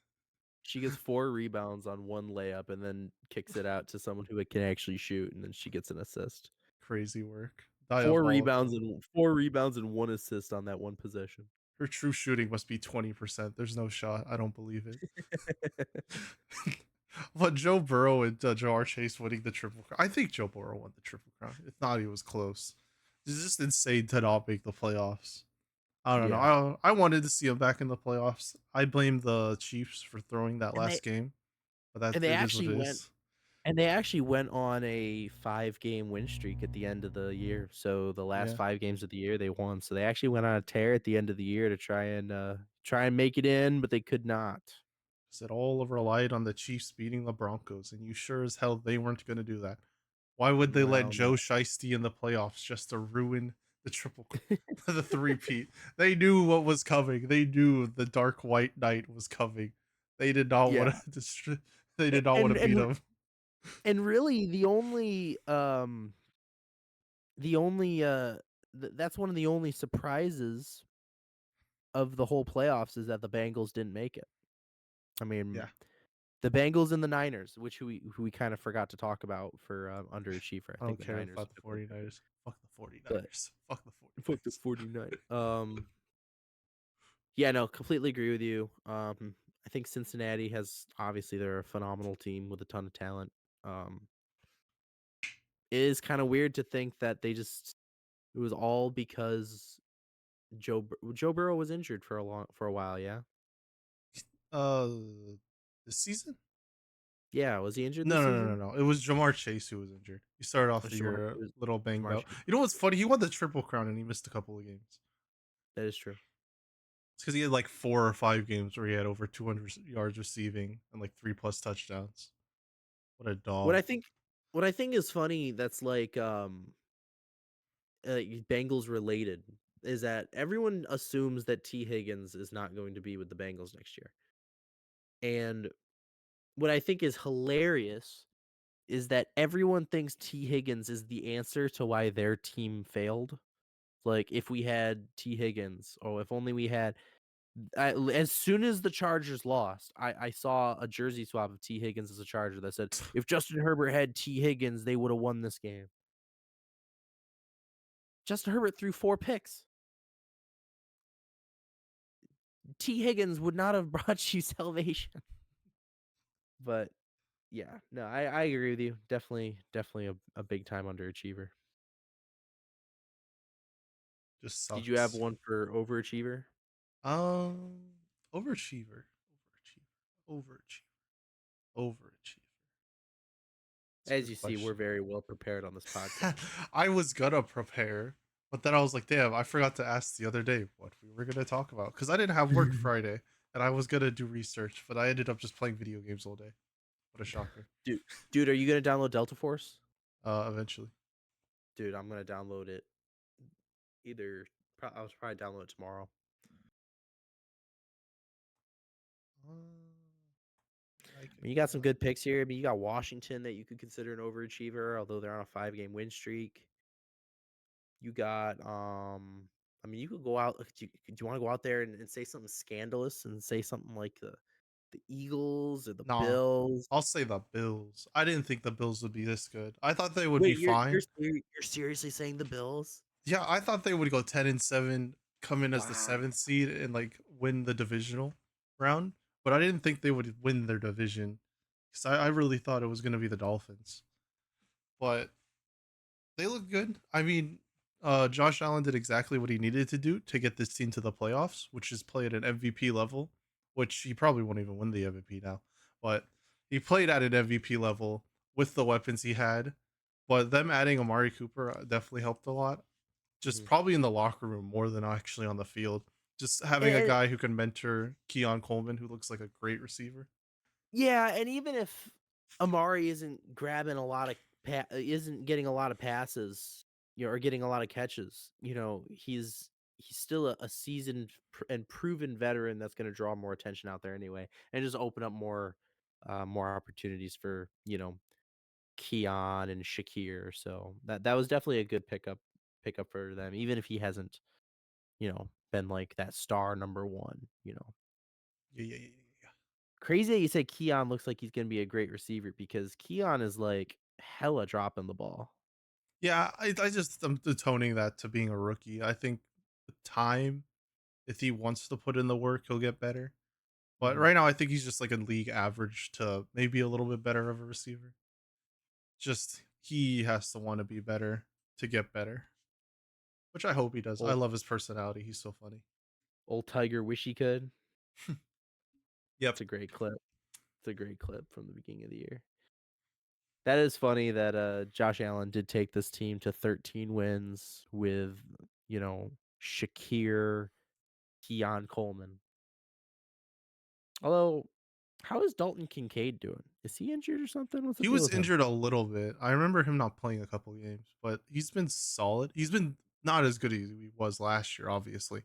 she gets 4 rebounds on 1 layup and then kicks it out to someone who can actually shoot, and then she gets an assist. Crazy work. Diabolical. 4 rebounds and 1 assist on that one possession. Her true shooting must be 20%. There's no shot. I don't believe it. But Joe Burrow and Jamar Chase winning the triple crown. I think Joe Burrow won the triple crown. If not, he was close. It's just insane to not make the playoffs. I don't know. Yeah, I wanted to see him back in the playoffs. I blame the Chiefs for throwing that and they last game, but that and they it is what actually it went is. and they actually went on a 5-game win streak at the end of the year. So the last Yeah, 5 games of the year they won. So they actually went on a tear at the end of the year to try and make it in, but they could not. because it all relied on the Chiefs beating the Broncos, and you sure as hell they weren't going to do that. Why would they let Well, Joe no. Shiesty in the playoffs just to ruin the the three-peat? They knew what was coming. They knew the Dark White Knight was coming. They did not Yeah. want to they A did not want and to beat and him. and really the only, that's one of the only surprises of the whole playoffs is that the Bengals didn't make it. I mean, Yeah, the Bengals and the Niners, which who we kind of forgot to talk about for, underachiever. I I think don't the care Niners about the took over, 49ers. Fuck the but 49ers. Fuck the fuck the 49ers. 49. Yeah, no, completely agree with you. I think Cincinnati has obviously they're a phenomenal team with a ton of talent. Um, it is kind of weird to think that it was all because Joe Burrow was injured for a while, yeah? Uh, this season? Yeah, was he injured No, this no, no, season? no, no. It was Jamar Chase who was injured. He started off It the year a was little banged Jamar out. Chase. You know what's funny? He won the triple crown and he missed a couple of games. That is true. It's because he had like 4 or 5 games where he had over 200 yards receiving and like three plus touchdowns. What a What dog! I think what I think is funny that's Bengals related is that everyone assumes that T Higgins is not going to be with the Bengals next year. And what I think is hilarious is that everyone thinks T Higgins is the answer to why their team failed. Like if we had T Higgins, or if only we had as soon as the Chargers lost, I saw a jersey swap of T Higgins as a Charger that said, "If Justin Herbert had T Higgins, they would have won this game." Justin Herbert threw 4 picks. T Higgins would not have brought you salvation. But yeah, no, I agree with you. Definitely a big time underachiever. Just Did you have sucks. one for overachiever? Um, overachiever, overachiever, overachiever. It's a As good you see, we're question. very well prepared on this podcast. I was gonna prepare, but then I was like, damn, I forgot to ask the other day what we were gonna talk about because I didn't have work Friday and I was gonna do research, but I ended up just playing video games all day. What a shocker. Dude, dude, are you gonna download Delta Force? Eventually. Dude, I'm gonna download it. Either I'll probably download it tomorrow. I I could mean, you do got some that. good picks here. I mean, you got Washington that you could consider an overachiever, although they're on a 5-game win streak. You got, I mean, you could go out. Do you want to go out there and say something scandalous and say something like the Eagles or the Nah, Bills? I'll say the Bills. I didn't think the Bills would be this good. I thought they would be Wait, fine. you're seriously saying the Bills? Yeah, I thought they would go 10-7, come in as the Wow. seventh seed and like win the divisional round. But I didn't think they would win their division because I really thought it was going to be the Dolphins. But they look good. I mean, Josh Allen did exactly what he needed to do to get this team to the playoffs, which is play at an MVP level, which he probably won't even win the MVP now. But he played at an MVP level with the weapons he had. But them adding Amari Cooper definitely helped a lot. Just Mhm. probably in the locker room more than actually on the field. Just having a And guy who can mentor Keon Coleman, who looks like a great receiver. yeah, and even if Amari isn't grabbing a lot of isn't getting a lot of passes, or getting a lot of catches, he's still a seasoned and proven veteran that's going to draw more attention out there anyway, and just open up more. more opportunities for Keon and Shakir. So that was definitely a good pickup for them, even if he hasn't been like that star number one. Yeah, yeah, yeah, yeah. Crazy that you say Keon looks like he's gonna be a great receiver because Keon is like hella dropping the ball. Yeah, I just I'm atoning that to being a rookie. I think the time, if he wants to put in the work, he'll get better. But Mhm. right now, I think he's just like a league average to maybe a little bit better of a receiver. Just he has to want to be better to get better, which I hope he does. I Old love his personality. He's so funny. old Tiger wish he could. Yep. It's a great clip. It's a great clip from the beginning of the year. That is funny that Josh Allen did take this team to 13 wins with, you know, Shakir, Keon Coleman. Although, how is Dalton Kincaid doing? Is he injured or something? What's the He deal was with him? injured a little bit. I remember him not playing a couple games, but he's been solid. He's been not as good as he was last year, obviously,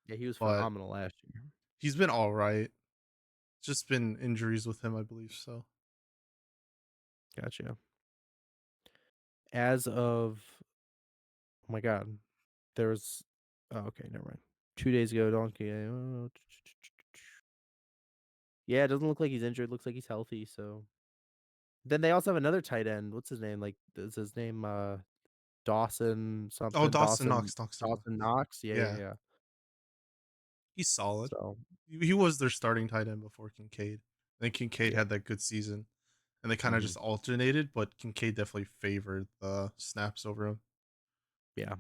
Yeah, he was but phenomenal last year. he's been all right. Just been injuries with him, I believe. So Gotcha. As of, oh my God, there was, oh, okay, never mind. 2 days ago, Donkey. Yeah, it doesn't look like he's injured. Looks like he's healthy. So then they also have another tight end. What's his name? Like, is his name Dawson oh, something? Dawson Dawson Knox, Dawson Knox. Dawson Knox? Yeah, yeah, Yeah, yeah. he's solid. So, He was their starting tight end before Kincaid. I think Kincaid yeah. had that good season, and they kind of Mhm. just alternated. But Kincaid definitely favored the snaps over him. Yeah.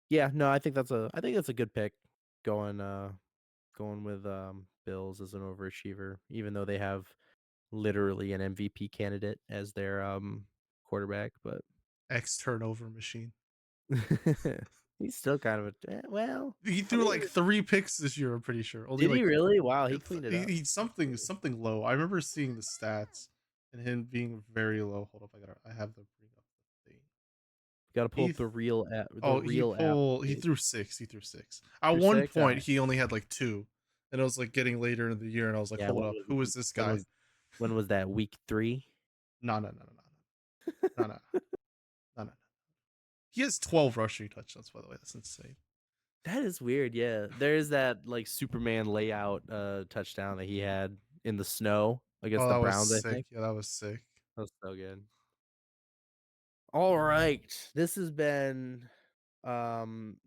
Yeah, no, I think that's a good pick going going with Bills as an overachiever, even though they have literally an MVP candidate as their quarterback, but X turnover machine. he's still kind of well, He I threw mean, like 3 picks this year. I'm pretty sure. Only did he like really? Wow, he cleaned it up. he's something low. I remember seeing the stats and him being very low. Hold up, I have to bring up the thing. Got to pull He up th- the he real app. pulled he Please. threw six. He threw six. At Through one 6. All point, right. he only had like two, and it was like getting later in the year, and I was like, Yeah, hold up, who is this when guy? was when was that? Week 3? No, no, no, no, no, no, no, no, no, no. He has 12 rushing touchdowns. By the way, that's insane. That is weird. Yeah. There's that like Superman layout touchdown that he had in the snow against Oh, the that was Browns, I sick. think. Yeah, that was sick. That was so good. All right. This has been um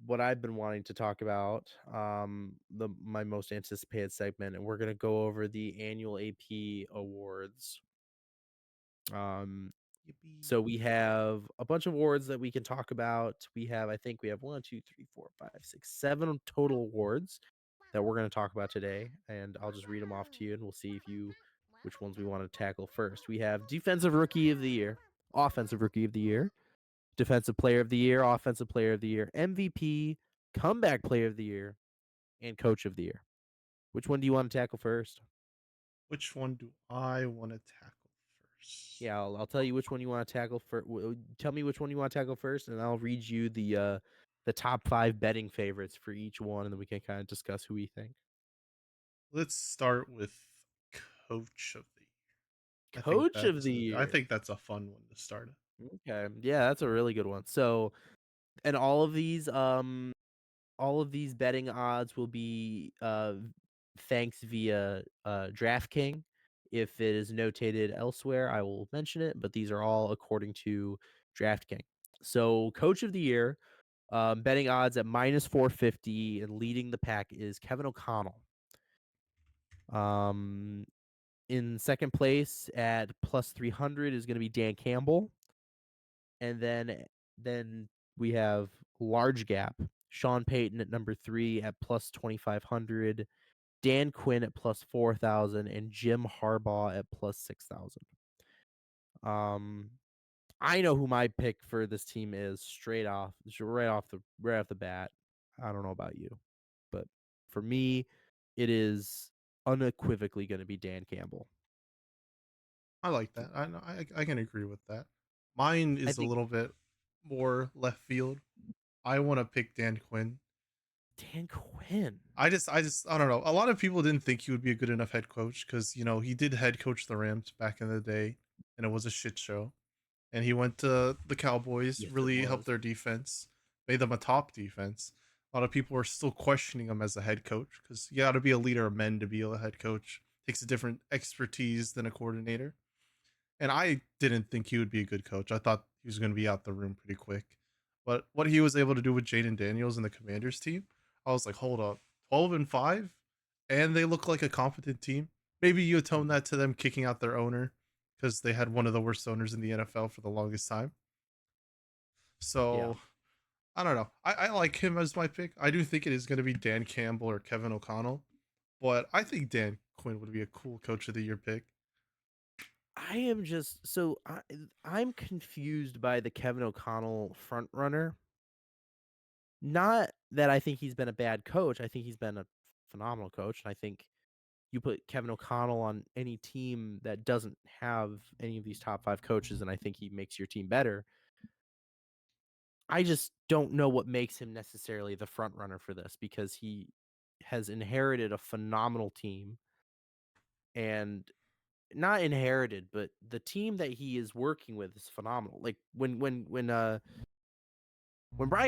what I've been wanting to talk about. The my most anticipated segment, and we're gonna go over the annual AP awards. Um Yippee. So we have a bunch of awards that we can talk about. I think we have one, two, three, four, five, six, 7 total awards that we're going to talk about today. And I'll just read them off to you and we'll see which ones we want to tackle first. We have Defensive Rookie of the Year, Offensive Rookie of the Year, Defensive Player of the Year, Offensive Player of the Year, MVP, Comeback Player of the Year, and Coach of the Year. Which one do you want to tackle first? Which one do I want to tackle first? Yeah, I'll tell you which one you want to tackle first. Tell me which one you want to tackle first, and I'll read you the top 5 betting favorites for each one, and then we can kind of discuss who we think. Let's start with Coach of the Year. Coach of the I year. think that's a fun one to start. Okay, yeah, that's a really good one. So, and all of these betting odds will be thanks via DraftKings. If it is notated elsewhere, I will mention it, but these are all according to DraftKings. So, Coach of the Year, betting odds at minus 450 and leading the pack is Kevin O'Connell. Um, in second place at plus 300 is going to be Dan Campbell. And then we have large gap. Sean Payton at number 3 at plus 2,500. Dan Quinn at plus 4,000 and Jim Harbaugh at plus 6,000. Um, I know who my pick for this team is right off the bat. I don't know about you, but for me, it is unequivocally going to be Dan Campbell. I like that. I can agree with that. Mine I is a think little bit more left field. I want to pick Dan Quinn. Dan Quinn. I don't know. A lot of people didn't think he would be a good enough head coach because he did head coach the Rams back in the day, and it was a shit show. And he went to the Cowboys, Yes, it really helped was. their defense, made them a top defense. A lot of people are still questioning him as a head coach because you got to be a leader of men to be a head coach. Takes a different expertise than a coordinator. And I didn't think he would be a good coach. I thought he was going to be out the room pretty quick. But what he was able to do with Jaden Daniels and the Commanders team, I was like, hold up, 12-5, and they look like a competent team. Maybe you atone Mhm. that to them kicking out their owner because they had one of the worst owners in the NFL for the longest time. Yeah. So I don't know. I like him as my pick. I do think it is going to be Dan Campbell or Kevin O'Connell, but I think Dan Quinn would be a cool coach of the year pick. I am just so I'm confused by the Kevin O'Connell front runner. Not that I think he's been a bad coach. I think he's been a phenomenal coach. And I think you put Kevin O'Connell on any team that doesn't have any of these top 5 coaches, and I think he makes your team better. I just don't know what makes him necessarily the front runner for this because he has inherited a phenomenal team and not inherited, but the team that he is working with is phenomenal. Like when Brian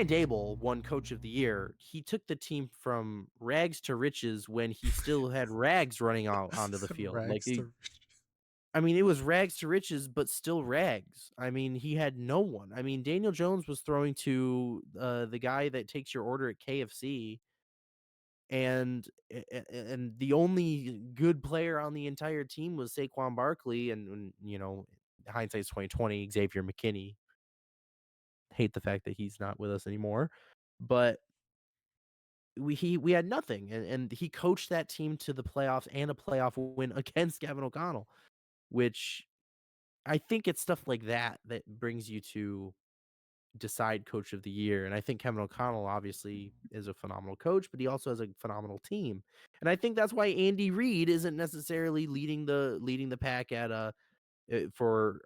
Dable won Coach of the Year, he took the team from rags to riches when he still had rags running out onto the field. Rags to I mean, it was rags to riches, but still rags. I mean, he had no one. I mean, Daniel Jones was throwing to the guy that takes your order at KFC, and the only good player on the entire team was Saquon Barkley, and hindsight's 2020, Xavier McKinney. Hate the fact that he's not with us anymore, but we had nothing, and he coached that team to the playoffs and a playoff win against Kevin O'Connell, which I think it's stuff like that that brings you to decide coach of the year. And I think Kevin O'Connell obviously is a phenomenal coach, but he also has a phenomenal team. And I think that's why Andy Reid isn't necessarily leading the pack at for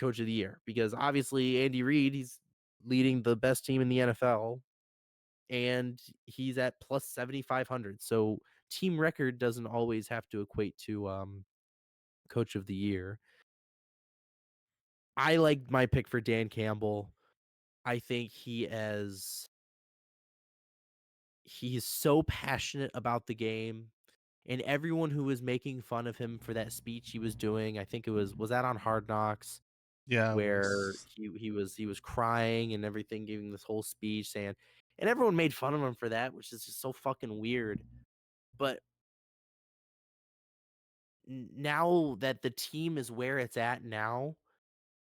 coach of the year, because obviously Andy Reid, he's leading the best team in the NFL and he's at plus 7,500. So team record doesn't always have to equate to coach of the year. I like my pick for Dan Campbell. I think he is so passionate about the game, and everyone who was making fun of him for that speech he was doing, I think it was that on Hard Knocks, Yeah, it where was. he was crying and everything, giving this whole speech saying, and everyone made fun of him for that, which is just so fucking weird. But now that the team is where it's at now,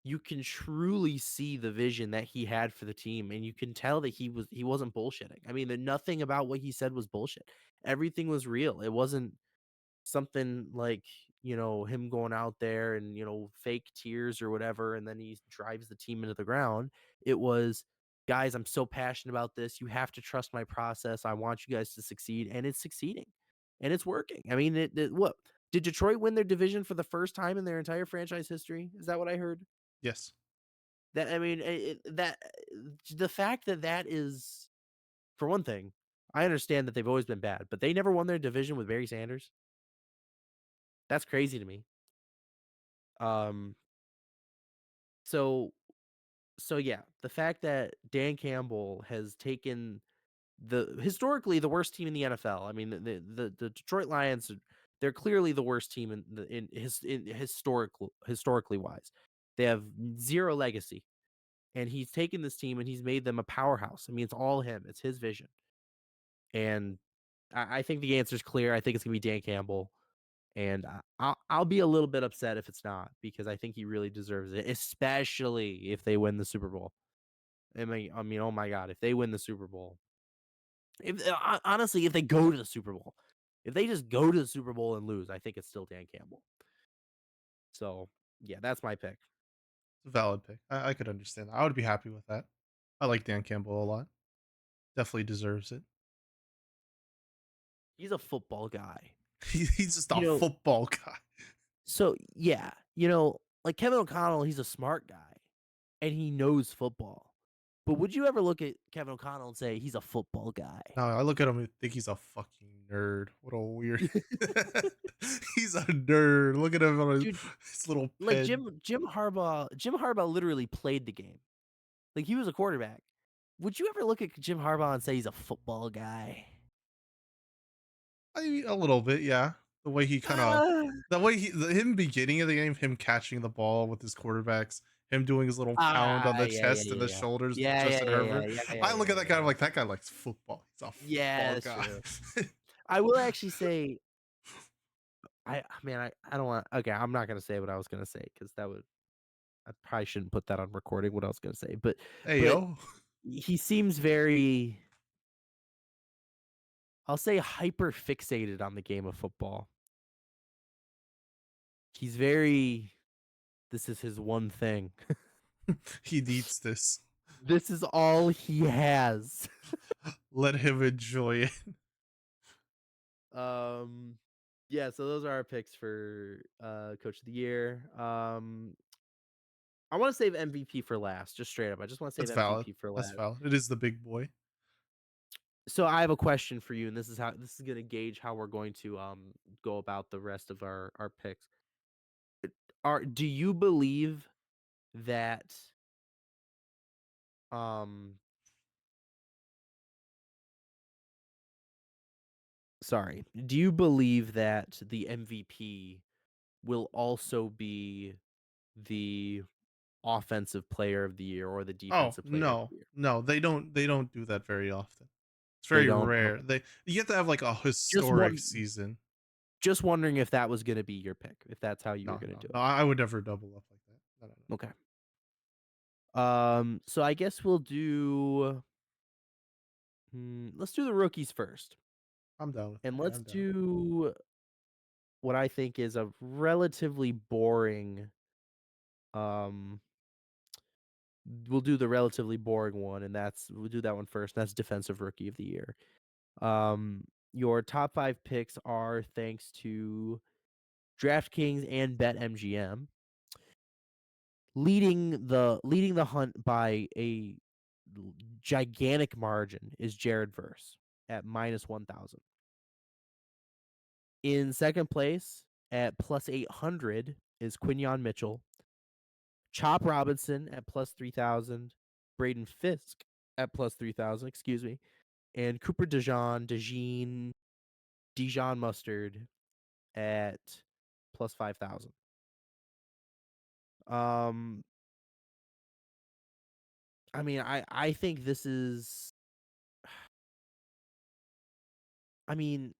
you can truly see the vision that he had for the team, and you can tell that he wasn't bullshitting. I mean, nothing about what he said was bullshit. Everything was real. It wasn't something like, him going out there and, fake tears or whatever, and then he drives the team into the ground. It was, guys, I'm so passionate about this. You have to trust my process. I want you guys to succeed, and it's succeeding, and it's working. I mean, what did Detroit win their division for the first time in their entire franchise history? Is that what I heard? Yes. That I mean, the fact that that is, for one thing, I understand that they've always been bad, but they never won their division with Barry Sanders. That's crazy to me. Um, so yeah, the fact that Dan Campbell has taken historically the worst team in the NFL. I mean, the Detroit Lions, they're clearly the worst team in historically wise. They have zero legacy, and he's taken this team and he's made them a powerhouse. I mean, it's all him. It's his vision, and I think the answer is clear. I think it's gonna be Dan Campbell. And I'll be a little bit upset if it's not, because I think he really deserves it, especially if they win the Super Bowl. I mean, oh my god, if they win the Super Bowl, honestly, if they go to the Super Bowl, if they just go to the Super Bowl and lose, I think it's still Dan Campbell. So yeah, that's my pick. It's a valid pick. I could understand that. I would be happy with that. I like Dan Campbell a lot. Definitely deserves it. He's a football guy, He's just a you know. football guy. So yeah, like Kevin O'Connell, he's a smart guy and he knows football. But would you ever look at Kevin O'Connell and say he's a football guy? No, I look at him and think he's a fucking nerd. What a weird. He's a nerd. Look at him on Dude, his little like pen. Jim Harbaugh literally played the game. Like he was a quarterback. Would you ever look at Jim Harbaugh and say he's a football guy? I mean, a little bit, yeah. The way he kind of, Uh, the way him beginning of the game, him catching the ball with his quarterbacks, him doing his little pound on the yeah, yeah, chest and yeah, the yeah. shoulders with Yeah, yeah, Justin yeah, yeah, Herbert. yeah, yeah, I look yeah, at that guy, I'm yeah. like, that guy likes football. He's a Yeah, football that's guy. true. I will actually say I don't want okay, I'm not gonna say what I was gonna say because that would I probably shouldn't put that on recording what I was gonna say, Hey but yo, he seems very I'll say hyper fixated on the game of football. He's very this is his one thing. he needs this. This is all he has. Let him enjoy it. Um yeah, so those are our picks for coach of the year. I want to save MVP for last, just straight up. I just want to save That's valid. MVP for That's last. valid. It is the big boy. So I have a question for you, and this is going to gauge how we're going to go about the rest of our picks. Are do you believe that um sorry, do you believe that the MVP will also be the offensive player of the year or the Oh defensive player of no, the year? no, they don't do that very often. It's They very don't. rare. Okay. They you have to have like a Just historic one. season. Just wondering if that was going to be your pick, if that's how you were No, going no, to do no. I would never double up like that. No, no, no. it. Okay. So I guess we'll do. Let's do the rookies first, I'm down with and that. Yeah, let's I'm down. do what I think is a relatively boring. Um, we'll do the relatively boring one, and we'll do that one first. That's defensive rookie of the year. Your top five picks are thanks to DraftKings and BetMGM, leading the hunt by a gigantic margin is Jared Verse at -1,000. In second place at +800 is Quinyon Mitchell, Chop Robinson at +3,000, Braden Fisk at +3,000, excuse me, and Cooper Dijon Mustard at +5,000. Um, I think this is. I mean,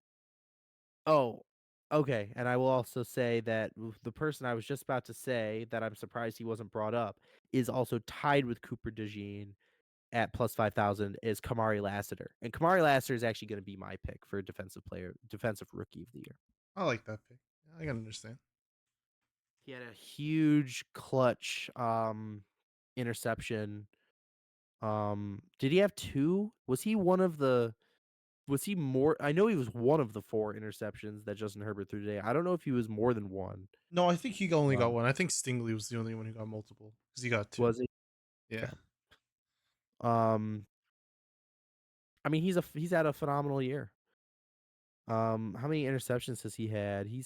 oh, okay. And I will also say that the person I was just about to say that I'm surprised he wasn't brought up is also tied with Cooper DeJean at +5,000 is Kamari Lassiter. And Kamari Lassiter is actually going to be my pick for defensive rookie of the year. I like that pick. I can understand. He had a huge clutch interception. Did he have two? Was he more I know he was one of the four interceptions that Justin Herbert threw today. I don't know if he was more than one. No, I think he only got Um, one. I think Stingley was the only one who got multiple because he got two. was he? Yeah, Okay. Um, he's had a phenomenal year. How many interceptions has he had? He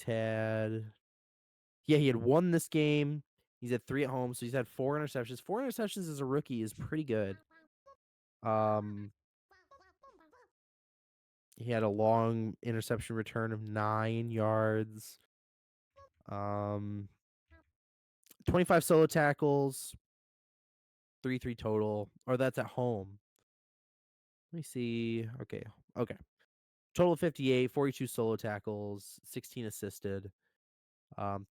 had one this game. He's had three at home, so he's had four interceptions. Four interceptions as a rookie is pretty good. Um, he had a long interception return of 9 yards. Um, 25 solo tackles, 3 total, or that's at home. Let me see. Okay. Okay. Total of 58, 42 solo tackles, 16 assisted.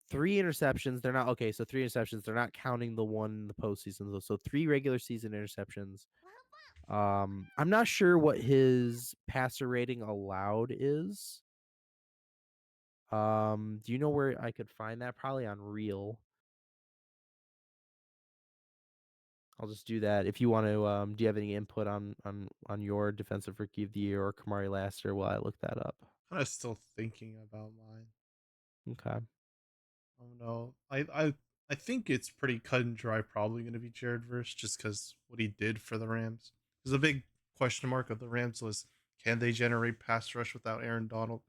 Three interceptions. They're not okay. So three interceptions. They're not counting the one in the postseason though. So three regular season interceptions. I'm not sure what his passer rating allowed is. Do you know where I could find that? Probably on Real. I'll just do that. If you want to, do you have any input on your defensive rookie of the year or Kamari Lassiter while I look that up? kind of still thinking about mine. Okay. Oh no, I I think it's pretty cut and dry. Probably going to be Jared Verse just because what he did for the Rams. There's a big question mark of the Rams was can they generate pass rush without Aaron Donald?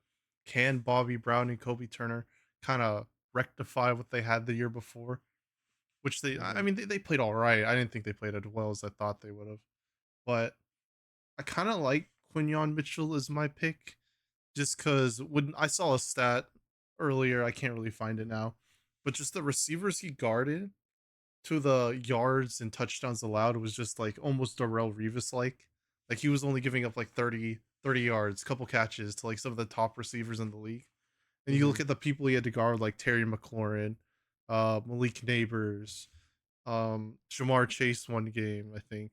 Can Bobby Brown and Kobe Turner kind of rectify what they had the year before? Which I Mhm, mean, they played all right. I didn't think they played as well as I thought they would have. But I kind of like Quinyon Mitchell as my pick just because when I saw a stat earlier, I can't really find it now, but just the receivers he guarded to the yards and touchdowns allowed was just like almost Darrell Revis like. Like he was only giving up like 30 yards, couple catches to like some of the top receivers in the league. And you look mhm, at the people he had to guard like Terry McLaurin, Malik Neighbors, Jamar Chase one game, I think.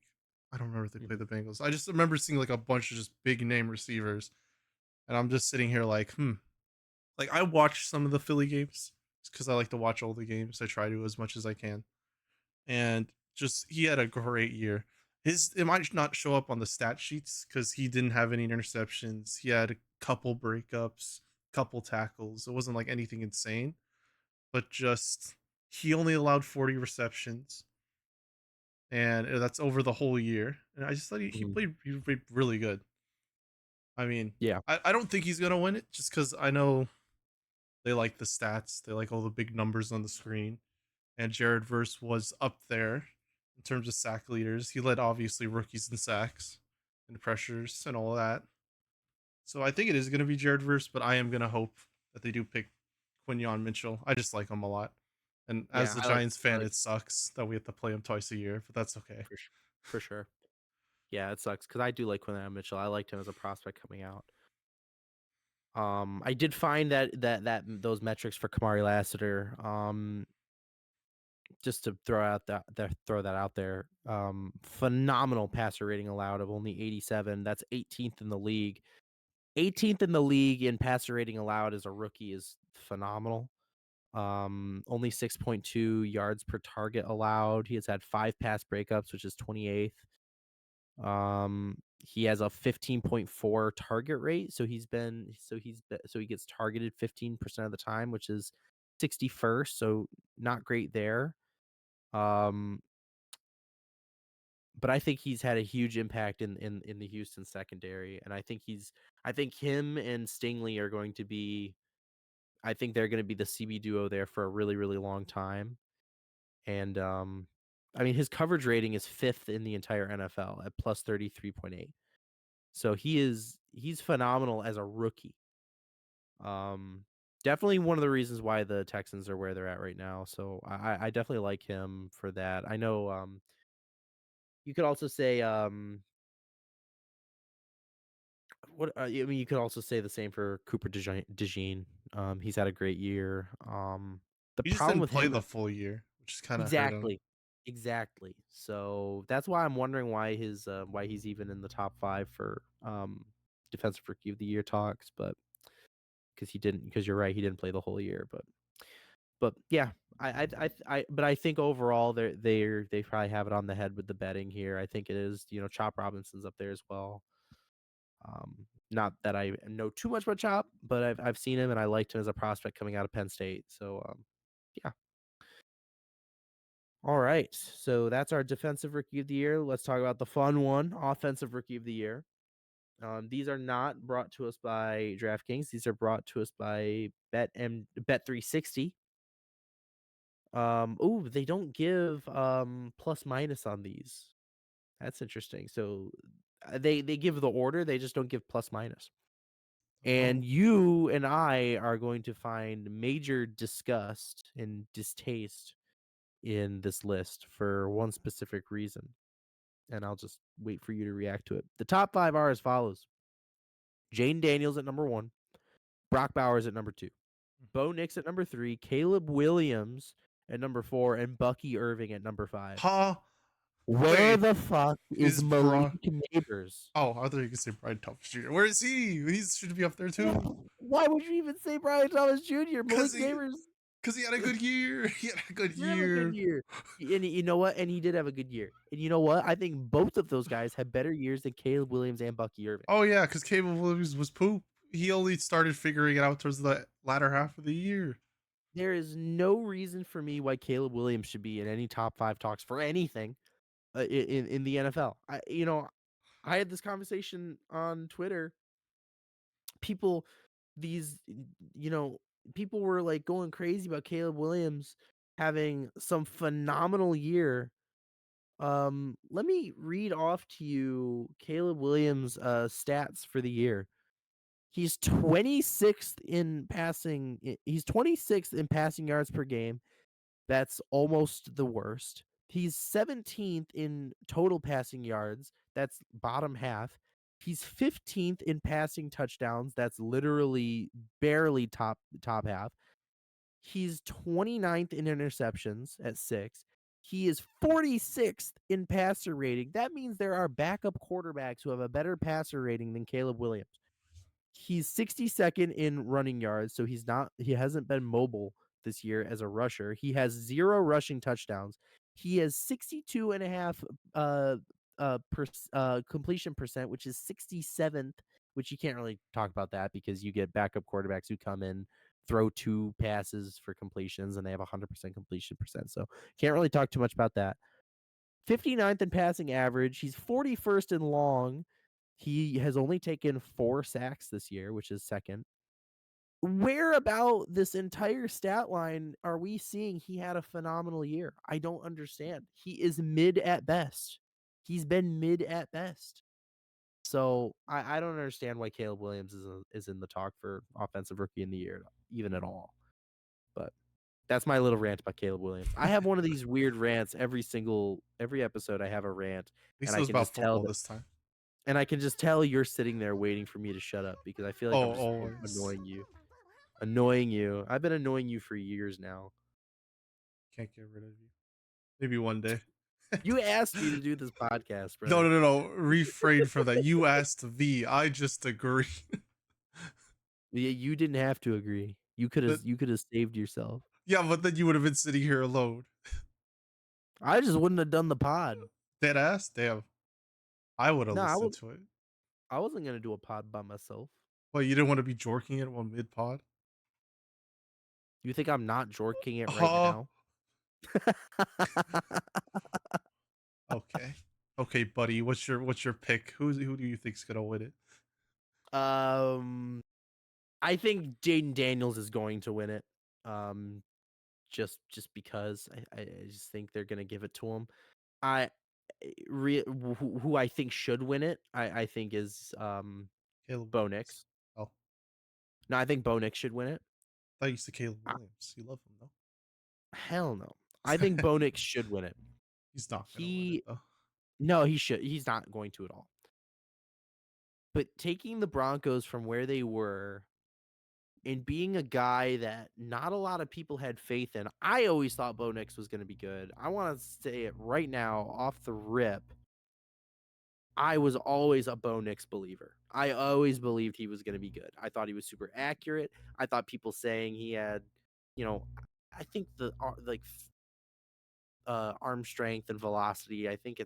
I don't remember if they played mhm, the Bengals. I just remember seeing like a bunch of just big name receivers. And I'm just sitting here like, Like I watch some of the Philly games because I like to watch all the games. I try to as much as I can. And just he had a great year. His it might not show up on the stat sheets because he didn't have any interceptions. He had a couple breakups, couple tackles. It wasn't like anything insane, but just he only allowed 40 receptions, and that's over the whole year. And I just thought mhm. he played really good. I mean, Yeah, I don't think he's gonna win it just because I know they like the stats, they like all the big numbers on the screen, and Jared Verse was up there in terms of sack leaders. He led obviously rookies in sacks and pressures and all that. So I think it is going to be Jared Verse, but I am going to hope that they do pick Quinyon Mitchell. I just like him a lot. And as yeah, the I Giants fan, like it sucks that we have to play him twice a year, but that's okay. for sure. Yeah, it sucks because I do like Quinton Mitchell. I liked him as a prospect coming out. I did find those metrics for Kamari Lassiter. Just to throw that out there. Phenomenal passer rating allowed of only 87. That's 18th in the league. 18th in the league in passer rating allowed as a rookie is phenomenal. Only 6.2 yards per target allowed. He has had 5 pass breakups, which is 28th. He has a 15.4 target rate, so he gets targeted 15% of the time, which is 61st, so not great there. Um, but I think he's had a huge impact in the Houston secondary, and I think him and Stingley are going to be I think they're going to be the CB duo there for a really really long time. And I mean his coverage rating is 5th in the entire NFL at plus 33.8. So he's phenomenal as a rookie. Um, Definitely one of the reasons why the Texans are where they're at right now. So I definitely like him for that. I know you could also say I mean you could also say the same for Cooper DeJean. He's had a great year. The He just problem didn't with play him the full year, which is kind of hurt him. exactly. Exactly. So that's why I'm wondering why he's even in the top 5 for defensive rookie of the year talks, but because you're right, he didn't play the whole year, but yeah, but I think overall they probably have it on the head with the betting here. I think it is, Chop Robinson's up there as well. Not that I know too much about Chop, but I've seen him and I liked him as a prospect coming out of Penn State. So yeah. All right. So that's our defensive rookie of the year. Let's talk about the fun one, offensive rookie of the year. These are not brought to us by DraftKings. These are brought to us by Bet360. Oh, they don't give plus minus on these. That's interesting. So they give the order, they just don't give plus minus. Oh, And you and I are going to find major disgust and distaste in this list for one specific reason. And I'll just wait for you to react to it. The top 5 are as follows: Jane Daniels at number 1, Brock Bowers at number 2, mhm. Bo Nix at number 3, Caleb Williams at number 4, and Bucky Irving at number 5. Huh? Where Wait, the fuck is is Malik Bro? Neighbors? Oh, I thought you could say Brian Thomas Jr. Where is he? He should be up there too. Why would you even say Brian Thomas Jr.? Cause Malik he, Neighbors cause he had a good year. He had a good did have a good year. year. And you know what? And he did have a good year. And you know what? I think both of those guys had better years than Caleb Williams and Bucky Irving. Oh yeah, cause Cable Williams was poop. He only started figuring it out towards the latter half of the year. There is no reason for me why Caleb Williams should be in any top 5 talks for anything, in the NFL. I had this conversation on Twitter. People these you know, people were, like, going crazy about Caleb Williams having some phenomenal year. Let me read off to you Caleb Williams' stats for the year. He's 26th in passing. He's 26th in passing yards per game. That's almost the worst. He's 17th in total passing yards. That's bottom half. He's 15th in passing touchdowns. That's literally barely top half. He's 29th in interceptions at 6. He is 46th in passer rating. That means there are backup quarterbacks who have a better passer rating than Caleb Williams. He's 62nd in running yards, so he hasn't been mobile this year as a rusher. He has 0 rushing touchdowns. He has 62 and a half completion percent, which is 67th, which you can't really talk about that because you get backup quarterbacks who come in, throw 2 passes for completions, and they have 100% completion percent. So can't really talk too much about that. 59th in passing average. He's 41st in long. He has only taken 4 sacks this year, which is second. Where about this entire stat line are we seeing he had a phenomenal year? I don't understand. He is mid at best. He's been mid at best. So I don't understand why Caleb Williams is in the talk for offensive rookie in the year, even at all. But that's my little rant about Caleb Williams. I have one of these weird rants every episode. I have a rant, At least and it I was can about just tell football that this time. And I can just tell you're sitting there waiting for me to shut up because I feel like I'm Oh, just always. annoying you. Annoying you. I've been annoying you for years now. Can't get rid of you. Maybe one day. You asked me to do this podcast, No, brother. no, no, no. Refrain from that. You asked me. I just agree. Yeah, you didn't have to agree. You could have But you could have saved yourself. yeah, but then you would have been sitting here alone. I just wouldn't have done the pod. Dead ass? Damn. I would have No, listened to it. I wasn't gonna do a pod by myself. Well, you didn't want to be jorking it while mid pod? You think I'm not jorking it right Oh, now? okay. Okay, buddy. What's your pick? Who do you think's gonna win it? um, I think Jaden Daniels is going to win it. Um, just because I just think they're gonna give it to him. I who I think should win it, I think is Caleb Bo Williams. Nix. Oh, No, I think Bo Nix should win it. I thought you said Caleb I, Williams. You love him, though. hell no. I think Bo Nix should win it. He's not gonna win it He though. No, he should. He's not going to at all. But taking the Broncos from where they were and being a guy that not a lot of people had faith in, I always thought Bo Nix was going to be good. I want to say it right now off the rip. I was always a Bo Nix believer. I always believed he was going to be good. I thought he was super accurate. I thought people saying he had, you know, I think arm strength and velocity. I think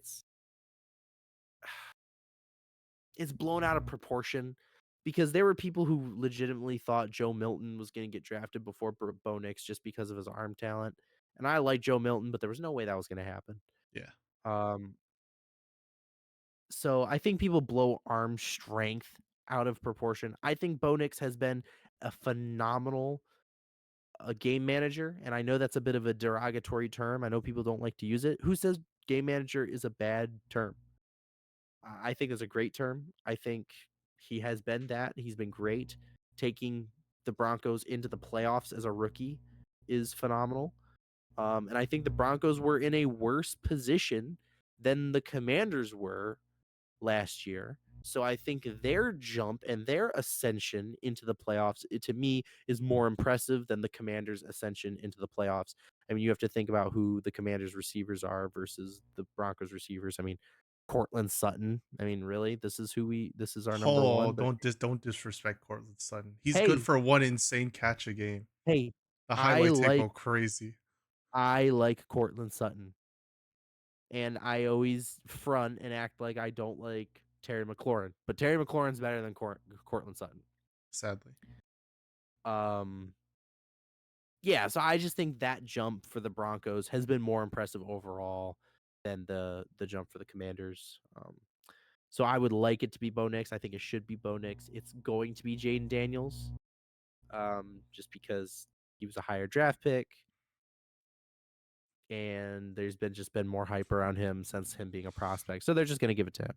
it's blown out of proportion because there were people who legitimately thought Joe Milton was going to get drafted before Bo Nix just because of his arm talent. And I like Joe Milton, but there was no way that was going to happen. Yeah. Um, So I think people blow arm strength out of proportion. I think Bo Nix has been a phenomenal game manager, and I know that's a bit of a derogatory term. I know people don't like to use it. Who says game manager is a bad term? I think it's a great term. I think he has been that. He's been great. Taking the Broncos into the playoffs as a rookie is phenomenal. And I think the Broncos were in a worse position than the Commanders were last year. So I think their jump and their ascension into the playoffs, to me, is more impressive than the Commanders' ascension into the playoffs. I mean, you have to think about who the Commanders' receivers are versus the Broncos' receivers. I mean, Cortland Sutton. I mean, really, this is our number Oh, one. But don't disrespect Cortland Sutton. He's good hey, for one insane catch a game. hey, The I highlight tape like go crazy. I like Cortland Sutton, and I always front and act like I don't like Terry McLaurin, but Terry McLaurin's better than Cortland Sutton. Sadly. Um, Yeah, so I just think that jump for the Broncos has been more impressive overall than the jump for the Commanders. So I would like it to be Bo Nix. I think it should be Bo Nix. It's going to be Jaden Daniels, just because he was a higher draft pick, and there's been just been more hype around him since him being a prospect. So they're just going to give it to him.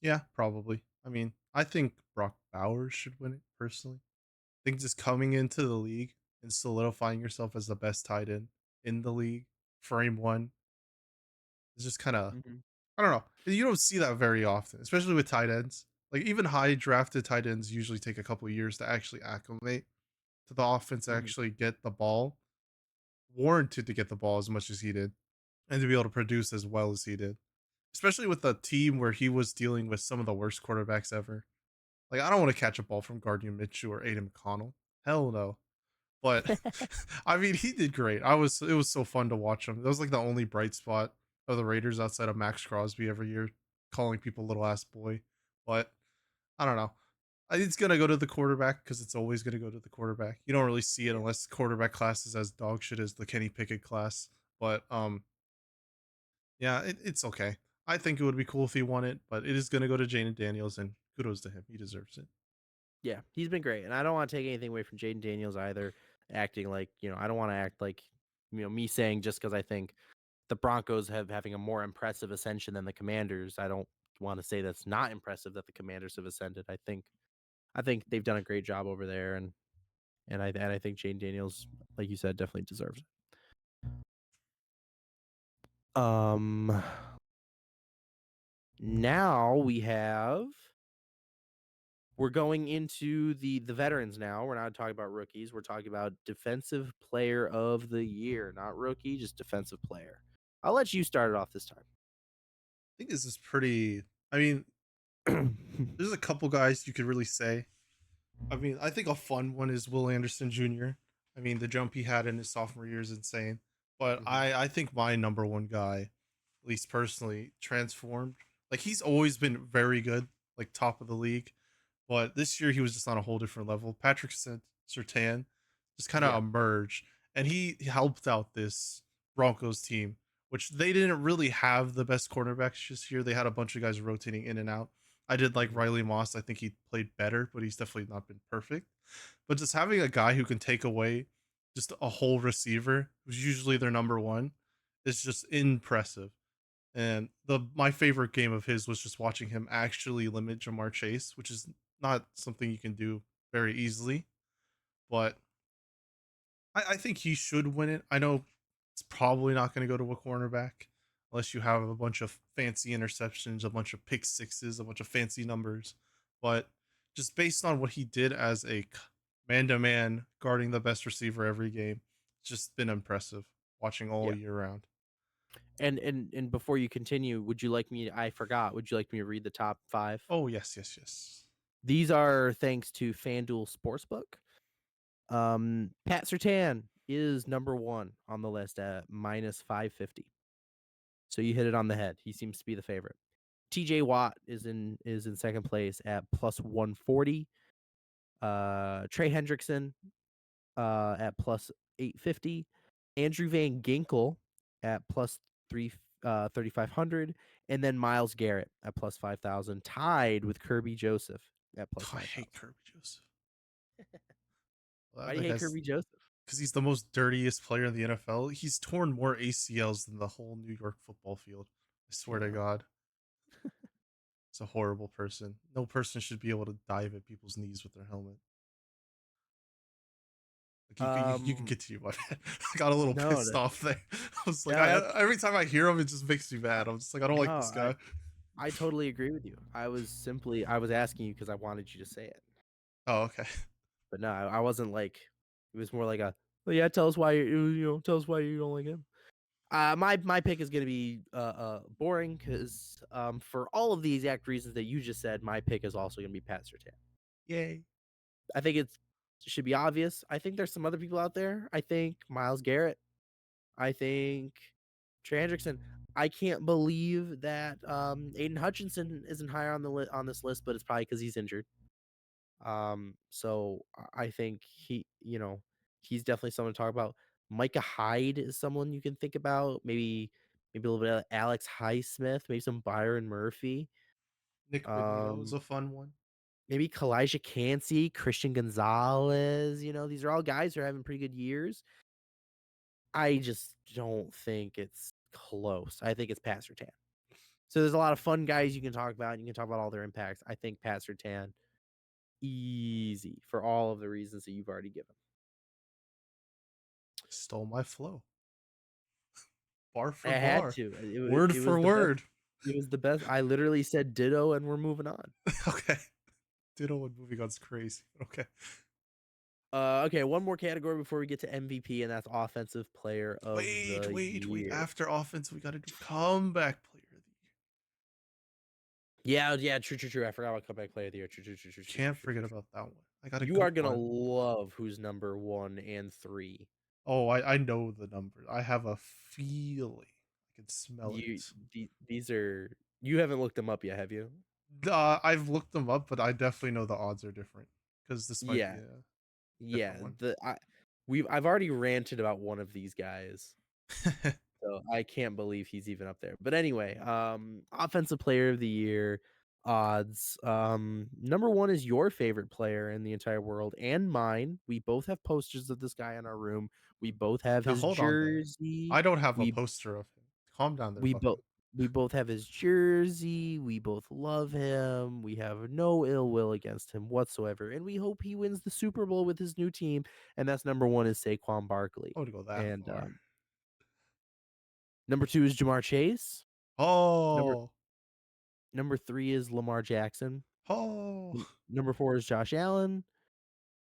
Yeah, probably. I mean, I think Brock Bowers should win it personally. I think just coming into the league and solidifying yourself as the best tight end in the league, frame one, is just kind of, Mhm, I don't know. You don't see that very often, especially with tight ends. Like even high drafted tight ends usually take a couple of years to actually acclimate to the offense, to mhm, actually get the ball, warranted to get the ball as much as he did, and to be able to produce as well as he did. Especially with a team where he was dealing with some of the worst quarterbacks ever. Like I don't want to catch a ball from Gardner Minshew or Aiden McConnell. Hell no. But I mean, he did great. It was so fun to watch him. That was like the only bright spot of the Raiders outside of Max Crosby every year, calling people little ass boy. But I don't know. I think it's gonna go to the quarterback because it's always gonna go to the quarterback. You don't really see it yeah, unless the quarterback class is as dog shit as the Kenny Pickett class. But yeah, it's okay. I think it would be cool if he won it, but it is gonna go to Jane Daniels, and kudos to him. He deserves it. yeah, he's been great, and I don't want to take anything away from Jaden Daniels either. Acting like I don't want to act like me saying just because I think the Broncos have having a more impressive ascension than the Commanders. I don't want to say that's not impressive that the Commanders have ascended. I think they've done a great job over there, and I think Jane Daniels, like you said, definitely deserves it. Now we're going into the veterans now. We're not talking about rookies. Year. We're talking about defensive player of the year, not rookie, just defensive player. I'll let you start it off this I think this is pretty. I mean, time. there's a couple guys you could really say. I mean, I think a fun one is Will Anderson Jr. I mean, the jump he had in his sophomore year is insane. But Mhm, I think my number one guy, at least personally, transformed. Like he's always been very good, like top of the league. But this year he was just on a whole different level. Patrick Sertan just kind of yeah. emerged, and he helped out this Broncos team, which they didn't really have the best cornerbacks this year. They had a bunch of guys rotating in and out. I did like Mhm, Riley Moss. I think he played better, but he's definitely not been perfect. But just having a guy who can take away just a whole receiver, who's usually their number one, is just impressive. And the my favorite game of his was just watching him actually limit Jamar Chase, which is not something you can do very easily. But I think he should win it. I know it's probably not going to go to a cornerback unless you have a bunch of fancy interceptions, a bunch of pick sixes, a bunch of fancy numbers. But just based on what he did as a man to man guarding the best receiver every game, it's just been impressive watching all yeah. year round. And before you continue, would you like me? I forgot. Would you like me to read the top 5? Oh, yes, yes, yes. These are thanks to FanDuel Sportsbook. Pat Sertan is number 1 on the list at -550. So you hit it on the head. He seems to be the favorite. TJ Watt is in second place at +140. Trey Hendrickson at plus 850. Andrew Van Ginkel at plus 3,500, and then Miles Garrett at plus 5,000, tied with Kirby Joseph at plus I five hate thousand. Kirby Joseph. Why do That you hate guy's Kirby Joseph? because he's the most dirtiest player in the NFL. He's torn more ACLs than the whole New York football field. I swear to Yeah. God. He's a horrible person. No person should be able to dive at people's knees with their helmet. Like you can Um. continue, my bad. I got a little No. pissed off there. I was like, No. That's every time I hear him, it just makes me mad. I'm just like, I don't no. like this guy. I totally agree with you. I was asking you because I wanted you to say it, Oh, okay. but no, I wasn't like. It was more like a. Well, yeah. Tell us why Tell us why you don't like him. My pick is gonna be boring because for all of the exact reasons that you just said, my pick is also gonna be Pat Surtain. Yay. I think it should be obvious. I think there's some other people out there. I think Miles Garrett. I think Trey Hendrickson. I can't believe that Aiden Hutchinson isn't higher on the on this list, but it's probably because he's injured. So I think he's definitely someone to talk about. Micah Hyde is someone you can think about. Maybe a little bit of Alex Highsmith, maybe some Byron Murphy. Nick Bonito is Um, a fun one. maybe Kalijah Cansey, Christian Gonzalez. These are all guys who are having pretty good years. I just don't think it's close. I think it's Pat Surtain. So there's a lot of fun guys you can talk about. And you can talk about all their impacts. I think Pat Surtain easy for all of the reasons that you've already given. Stole my flow. Bar I for had bar. to. Word It for was the best. word. It was the best. I literally said ditto, and we're moving on. Okay. Ditto and moving on's crazy. Okay. Okay, one more category before we get to MVP, and that's offensive player of the Wait. year. After offense, we got to do comeback player of the year. Yeah, yeah, true, true, true. I forgot about comeback player of the year. True, true, true, true, true, true, Can't true, true, forget true. about that one. I got a You good are gonna one. love who's number 1 and 3. Oh, I know the number. I have a feeling. I can smell You it. these are you haven't looked them up yet, have you? I've looked them up, but I definitely know the odds are different because this might be Yeah, a yeah. different one. I've already ranted about one of these guys. So I can't believe he's even up there. But anyway, offensive player of the year odds. Number 1 is your favorite player in the entire world and mine. We both have posters of this guy in our room. We both have Now his hold on there. jersey. I don't have a We poster of him. Calm down there, we both Bucko. we both have his jersey. We both love him. We have no ill will against him whatsoever. And we hope he wins the Super Bowl with his new team. And that's number 1 is Saquon Barkley. I would go that And far. number 2 is Jamar Chase. Number Oh, Number 3 is Lamar Jackson. oh. Number 4 is Josh Allen.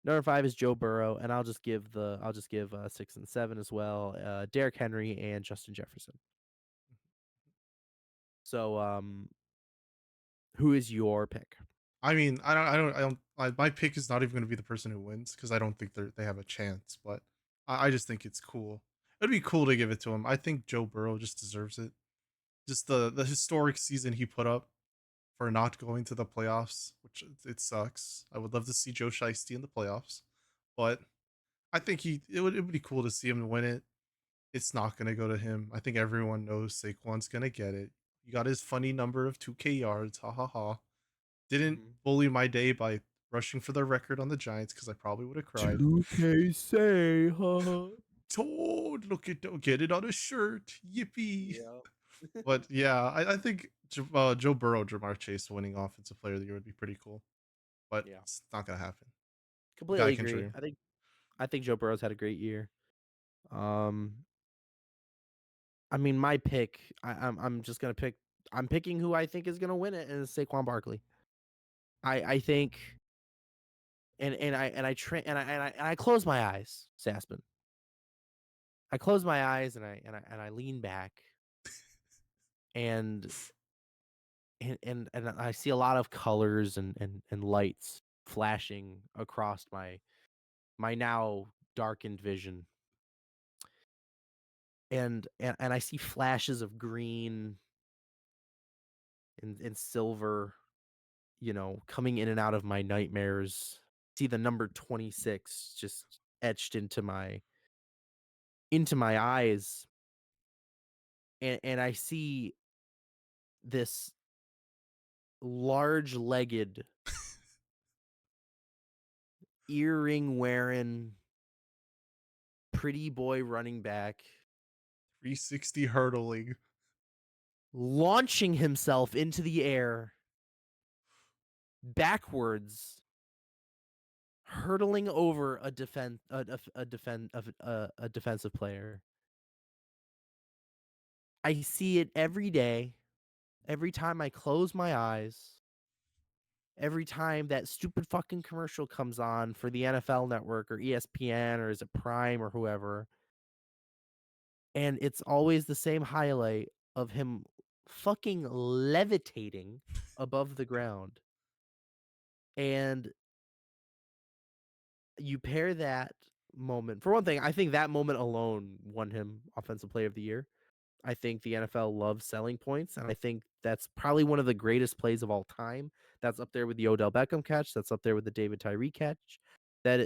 Number 5 is Joe Burrow, and I'll just give 6 and 7 as well. Derrick Henry and Justin Jefferson. So, who is your pick? I mean, my pick is not even going to be the person who wins because I don't think they have a chance. But I just think it's cool. It'd be cool to give it to him. I think Joe Burrow just deserves it. Just the historic season he put up for not going to the playoffs, which it sucks. I would love to see Joe Shiesty in the playoffs, but I think it would be cool to see him win it. It's not gonna go to him. I think everyone knows Saquon's gonna get it. He got his funny number of 2K yards. Ha ha ha. Didn't Mhm. bully my day by rushing for the record on the Giants because I probably would have cried. 2K say, huh? Toad, look at get it on a shirt. Yippee. Yeah. But yeah, I think Joe Burrow, Jamar Chase winning offensive player of the year would be pretty cool. But Yeah. it's not gonna happen. Guy Completely can agree. dream. I think Joe Burrow's had a great year. Um, I mean, my pick, I'm just gonna pick. I'm picking who I think is gonna win it, and it's Saquon Barkley. I think, and I close my eyes, Saspin. I close my eyes and I lean back and and I see a lot of colors and lights flashing across my now darkened vision. And I see flashes of green and silver, coming in and out of my nightmares. See the number 26 just etched into my eyes, and I see this large-legged, earring wearing, pretty boy running back 360 hurdling. launching himself into the air backwards, hurtling over a defensive player. I see it every day, every time I close my eyes, every time that stupid fucking commercial comes on for the NFL network or ESPN or is it Prime or whoever. And it's always the same highlight of him fucking levitating above the ground. And you pair that moment. For one thing, I think that moment alone won him offensive player of the year. I think the NFL loves selling points, and I think that's probably one of the greatest plays of all time. That's up there with the Odell Beckham catch. That's up there with the David Tyree catch. I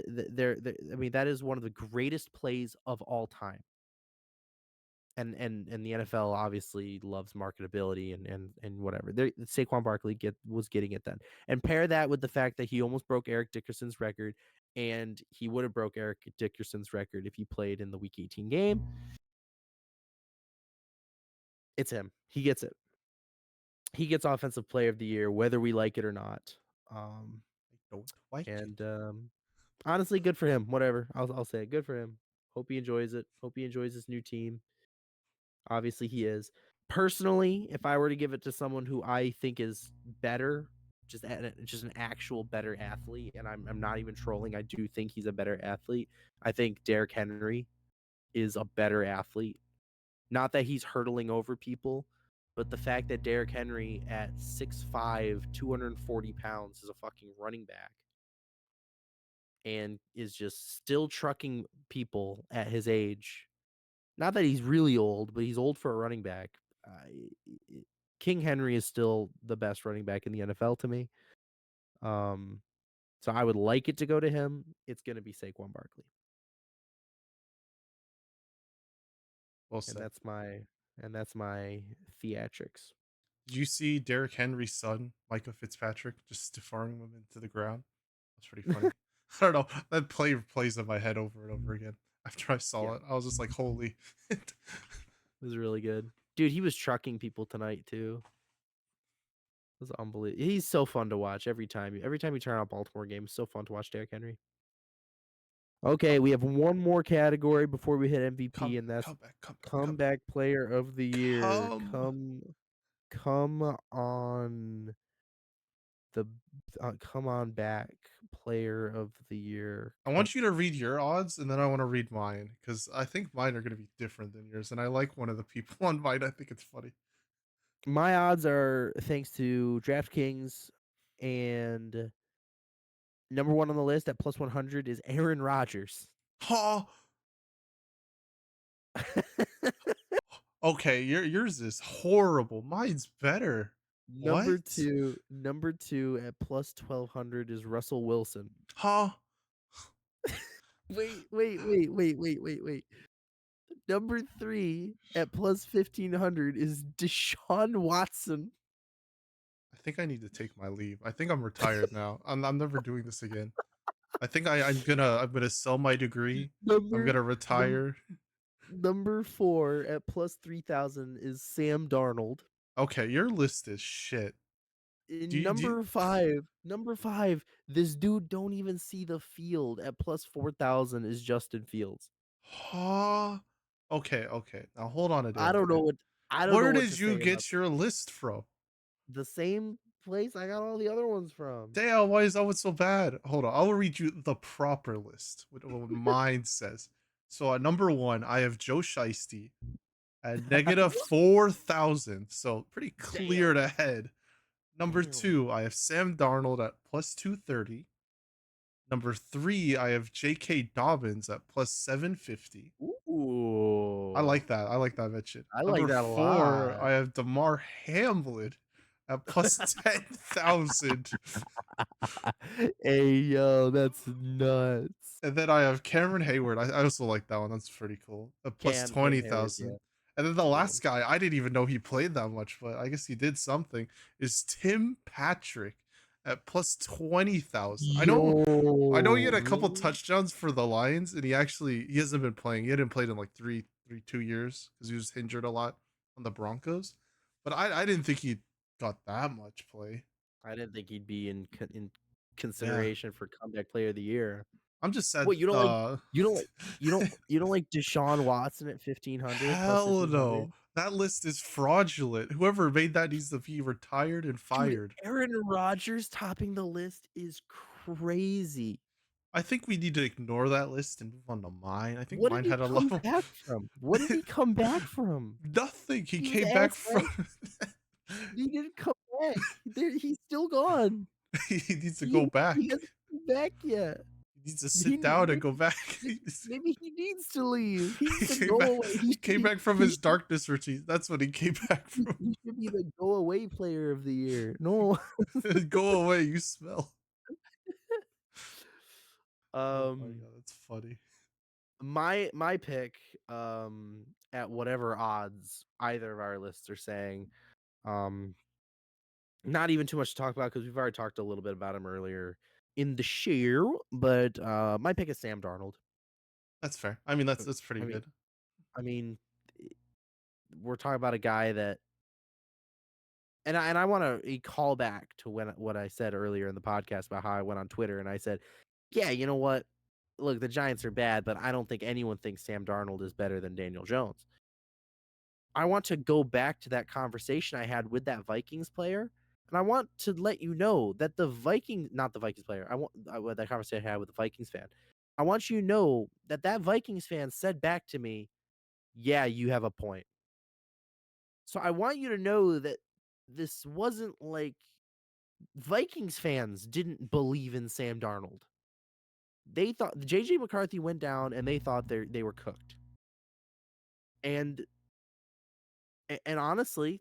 mean, that is one of the greatest plays of all time. And the NFL obviously loves marketability and whatever. Saquon Barkley was getting it then. And pair that with the fact that he almost broke Eric Dickerson's record, and he would have broke Eric Dickerson's record if he played in the Week 18 game. It's him. He gets it. He gets Offensive Player of the Year, whether we like it or not. Um, I don't like and it. honestly, good for him. Whatever. I'll say it. Good for him. Hope he enjoys it. Hope he enjoys his new team. Obviously, he is. Personally, if I were to give it to someone who I think is better, just an actual better athlete, and I'm not even trolling, I do think he's a better athlete. I think Derrick Henry is a better athlete. Not that he's hurdling over people, but the fact that Derrick Henry at 6'5", 240 pounds is a fucking running back and is just still trucking people at his age. Not that he's really old, but he's old for a running back. King Henry is still the best running back in the NFL to me. Um, so I would like it to go to him. It's going to be Saquon Barkley, Well and said. that's my theatrics. Did you see Derrick Henry's son, Micah Fitzpatrick, just stiff-arming him into the ground? That's pretty funny. I don't know. That play plays in my head over and over again. After I Yeah, saw it, I was just like, "Holy!" it was really good, dude. He was trucking people tonight too. It was unbelievable. He's so fun to watch every time. Every time you turn on a Baltimore game, it's so fun to watch Derrick Henry. Okay, we have one more category before we hit MVP, Come, and that's come back, come back, come back, comeback player of the year. come! Come on the come on back player of the year. I want you to read your odds, and then I want to read mine because I think mine are going to be different than yours. And I like one of the people on mine. I think it's funny. My odds are thanks to DraftKings, and number one on the list at plus 100 is Aaron Rodgers. Ha! Okay, yours is horrible. Mine's better. What? Number two at plus 1200 is Russell Wilson. Ha! Wait. Number three at plus 1500 is Deshaun Watson. I think I need to take my leave. I think I'm retired now. I'm never doing this again. I think I'm gonna sell my degree. I'm Number gonna num, retire. number four at plus 3000 is Sam Darnold. Okay, your list is shit. Do In you do? number five, this dude don't even see the field at plus 4000 is Justin Fields. Huh? Okay, okay. Now hold on a I damn don't know minute. what I don't know Where what to did you say about get your list from? the same place I got all the other ones from. Damn, why is that one so bad? Hold on, I'll read you the proper list. What mine says. So at number one, I have Joe Shiesty at negative 4,000. So pretty Damn. clear to head. Number Damn. two, I have Sam Darnold at plus 230. Number three, I have J.K. Dobbins at plus 750. I Ooh. like that. I like that mention. I like Number that a four, lot. I have Damar Hamlin at plus 10,000. Hey, yo, that's nuts. And then I have Cameron Hayward. I also like that one. That's pretty cool. At plus Cam Hayward, yeah. 20,000. And then the Yeah. last guy, I didn't even know he played that much, but I guess he did something, is Tim Patrick at plus 20,000. I know he Yo, had a couple really? touchdowns for the Lions, and he hasn't been playing. He hadn't played in like 2 years because he was injured a lot on the Broncos. But I didn't think he got that much play. I didn't think he'd be in Yeah. consideration for comeback player of the year. I'm just sad. What, you don't like Deshaun Watson at 1500 plus Hell 1500? no. That list is fraudulent. Whoever made that needs to be retired and Dude, fired. Aaron Rodgers topping the list is crazy. I think we need to ignore that list and move on to mine. I think What mine did he had a lot come more. back from? What did he come back from? Nothing. He He was came back ass, from. right? He didn't come back. He's still gone. He needs to He go he back. hasn't come back yet. needs to He sit down and maybe go back. maybe he needs to leave. He needs He to came go back. away. He came back from He his should darkness routine. That's what he came back from. he should be the go away player of the year. No. Go away, you smell. Oh my Um, god, that's funny. my pick, at whatever odds either of our lists are saying, um, not even too much to talk about because we've already talked a little bit about him earlier in the show, but, my pick is Sam Darnold. That's fair. I mean, Uh, that's pretty I mean good. I mean, eh, we're talking about a guy that and I wanna call back to when what I said earlier in the podcast about how I went on Twitter and I said, "Yeah, you know what? Look, the Giants are bad, but I don't think anyone thinks Sam Darnold is better than Daniel Jones." I want to go back to that conversation I had with that Vikings player, and I want to let you know that the Viking not the Vikings player, with that conversation I had with the Vikings fan. I want you to know that that Vikings fan said back to me, "Yeah, you have a point." So I want you to know that this wasn't like Vikings fans didn't believe in Sam Darnold. They thought JJ McCarthy went down and they thought they were cooked. And and honestly,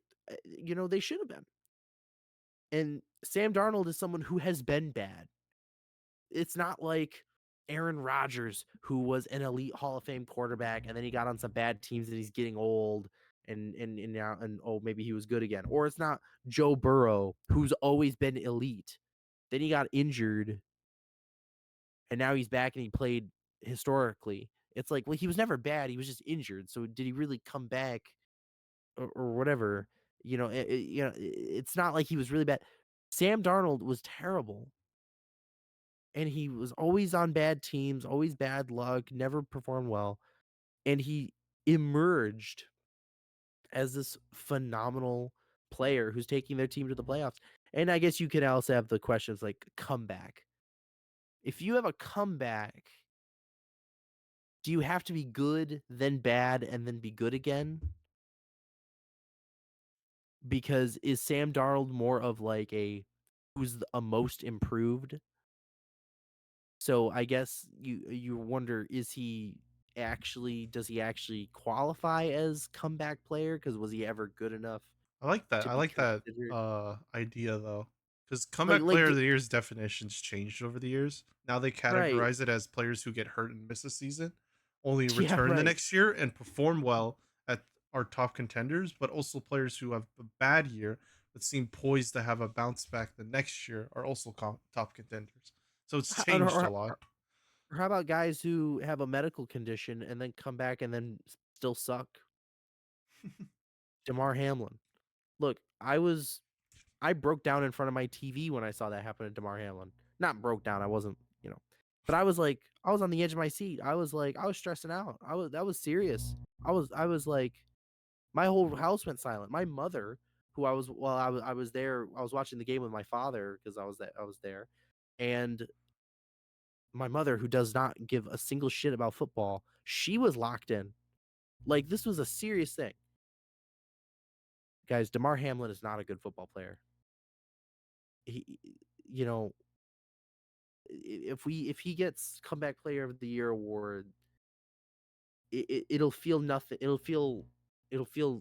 they should have been. And Sam Darnold is someone who has been bad. It's not like Aaron Rodgers, who was an elite Hall of Fame quarterback, and then he got on some bad teams and he's getting old, and now and oh maybe he was good again. Or it's not Joe Burrow, who's always been elite. Then he got injured, and now he's back and he played historically. It's like, well, he was never bad. He was just injured. So did he really come back or whatever? It's not like he was really bad. Sam Darnold was terrible, and he was always on bad teams, always bad luck, never performed well, and he emerged as this phenomenal player who's taking their team to the playoffs. And I guess you could also have the questions like comeback. If you have a comeback, do you have to be good, then bad, and then be good again? Because is Sam Darnold more of like a most improved? So I guess you wonder, is he actually does he actually qualify as comeback player? Because was he ever good enough I like that. to I be like that considered? idea though. Because Like comeback like player of d- the year's definitions changed over the years. Now they right. categorize it as players who get hurt and miss a season, only Yeah, return the right. next year and perform well at our top contenders, but also players who have a bad year but seem poised to have a bounce back the next year are also top contenders. So it's Or, changed a lot. or how about guys who have a medical condition and then come back and then still suck? Damar Hamlin. Look, I broke down in front of my TV when I saw that happen to Damar Hamlin. Not broke down, I wasn't, but I was on the edge of my seat. I was stressing out. That was serious. I was like my whole house went silent. My mother, who I was there, I was watching the game with my father because I was there. And my mother, who does not give a single shit about football, she was locked in. Like this was a serious thing. Guys, Damar Hamlin is not a good football player. He you know, if he gets comeback player of the year award, it'll feel nothing. It'll feel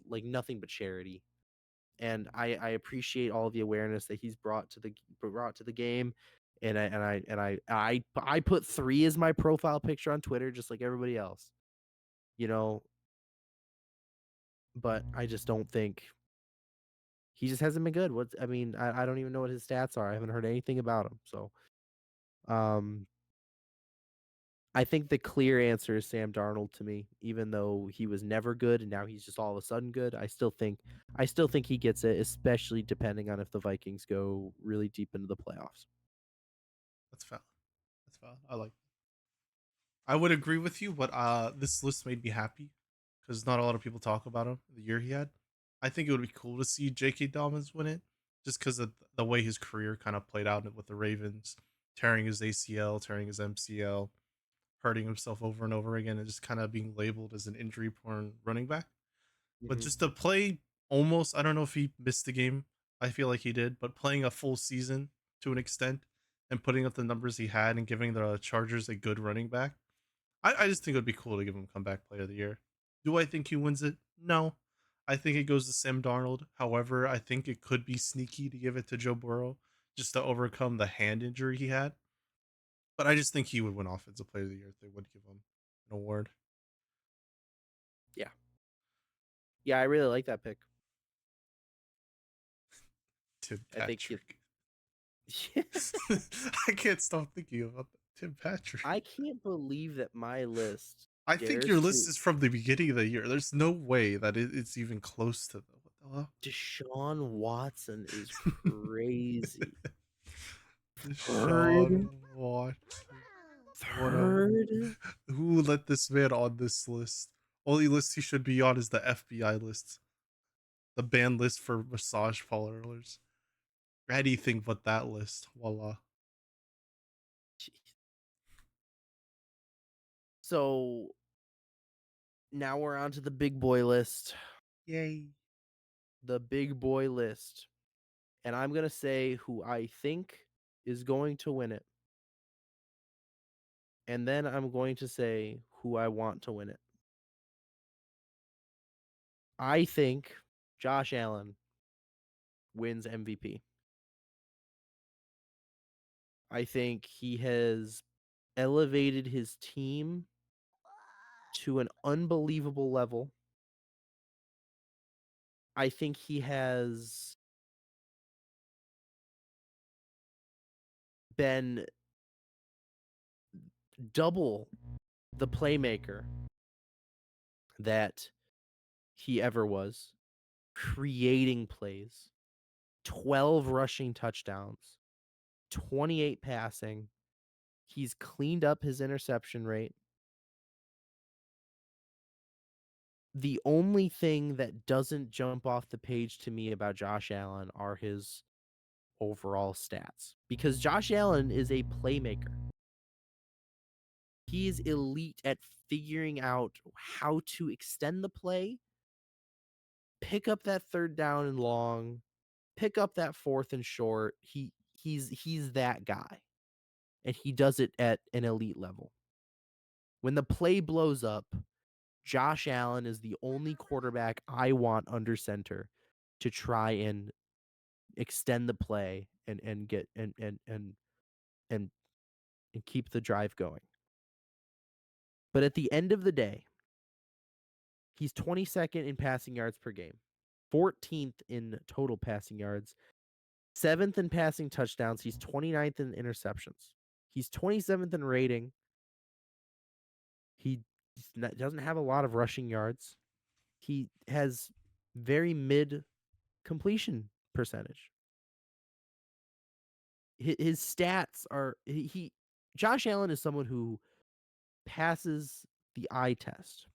like nothing but charity. And I appreciate all the awareness that he's brought to the game. And I put 3 as my profile picture on Twitter, just like everybody else, you know. But I just don't think he just hasn't been good. I don't even know what his stats are. I haven't heard anything about him. So um I think the clear answer is Sam Darnold to me, even though he was never good and now he's just all of a sudden good. I still think he gets it, especially depending on if the Vikings go really deep into the playoffs. That's valid. That's valid. I like. I would agree with you, but this list made me happy because not a lot of people talk about him the year he had. I think it would be cool to see J.K. Dobbins win it, just because of the way his career kind of played out with the Ravens, tearing his ACL, tearing his MCL, hurting himself over and over again, and just kind of being labeled as an injury-prone running back. But Mhm. just to play I don't know if he missed the game. I feel like he did, but playing a full season to an extent and putting up the numbers he had and giving the Chargers a good running back, I just think it would be cool to give him comeback player of the year. Do I think he wins it? No. I think it goes to Sam Darnold. However, I think it could be sneaky to give it to Joe Burrow just to overcome the hand injury he had. But I just think he would win offensive player of the year if they would give him an award. Yeah. Yeah, I really like that pick. Tim I think it Patrick. I can't stop thinking about Tim Patrick. I can't believe that my list I think your dares list to is from the beginning of the year. There's no way that it's even close to the what the hell? Deshaun Watson is crazy. Third, Deshaun Watson. What a third. who let this man on this list? Only list he should be on is the FBI list, the ban list for massage parlors. Anything but that list. Voila. Jeez. So now we're on to the big boy list. Yay. The big boy list. And I'm going to say who I think is going to win it. And then I'm going to say who I want to win it. I think Josh Allen wins MVP. I think he has elevated his team to an unbelievable level. I think he has been double the playmaker that he ever was, creating plays, 12 rushing touchdowns, 28 passing. He's cleaned up his interception rate. The only thing that doesn't jump off the page to me about Josh Allen are his overall stats because Josh Allen is a playmaker. He is elite at figuring out how to extend the play, pick up that third down and long, pick up that fourth and short. He's that guy. And he does it at an elite level. When the play blows up, Josh Allen is the only quarterback I want under center to try and extend the play and get and and keep the drive going. But at the end of the day, he's 22nd in passing yards per game, 14th in total passing yards, 7th in passing touchdowns. He's 29th in interceptions. He's 27th in rating. He doesn't have a lot of rushing yards. He has very mid completion percentage. His stats are he Josh Allen is someone who passes the eye test.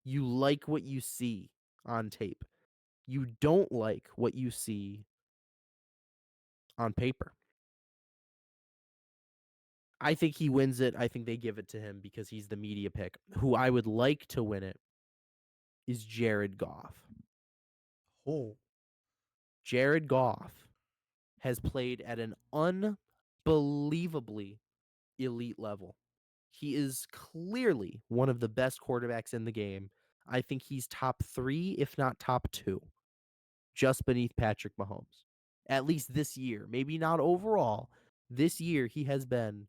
You like what you see on tape. You don't like what you see on paper. I think he wins it. I think they give it to him because he's the media pick. Who I would like to win it is Jared Goff. Oh. Jared Goff has played at an unbelievably elite level. He is clearly one of the best quarterbacks in the game. I think he's top 3, if not top 2, just beneath Patrick Mahomes. At least this year. Maybe not overall. This year, he has been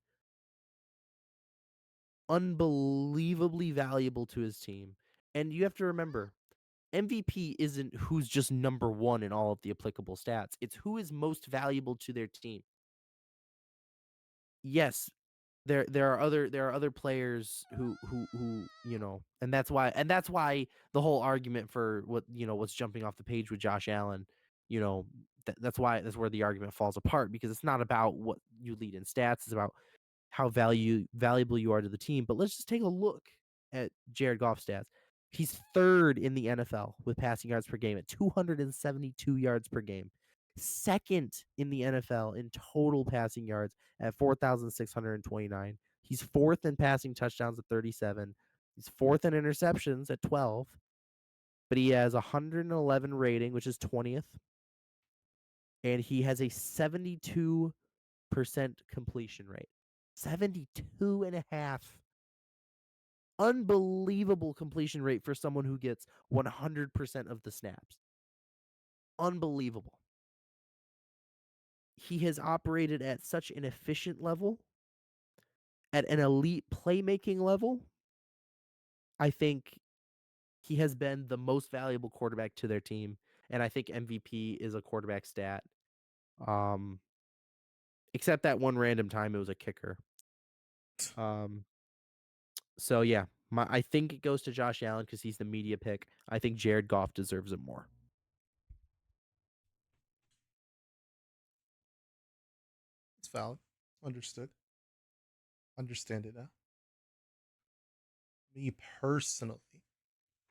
unbelievably valuable to his team. And you have to remember, MVP isn't who's just number 1 in all of the applicable stats. It's who is most valuable to their team. Yes, there are other players who and that's why the whole argument for what's jumping off the page with Josh Allen, you know that's where the argument falls apart because it's not about what you lead in stats, it's about how valuable you are to the team. But let's just take a look at Jared Goff's stats. He's third in the NFL with passing yards per game at 272 yards per game. Second in the NFL in total passing yards at 4,629. He's fourth in passing touchdowns at 37. He's fourth in interceptions at 12. But he has 111 rating, which is 20th. And he has a 72 completion rate. 72.5. Unbelievable completion rate for someone who gets 100% of the snaps. Unbelievable. He has operated at such an efficient level, at an elite playmaking level. I think he has been the most valuable quarterback to their team, and I think MVP is a quarterback stat. Um, except that one random time it was a kicker. Um, so yeah, I think it goes to Josh Allen because he's the media pick. I think Jared Goff deserves it more. It's valid. Understood. Understand it now. Me personally,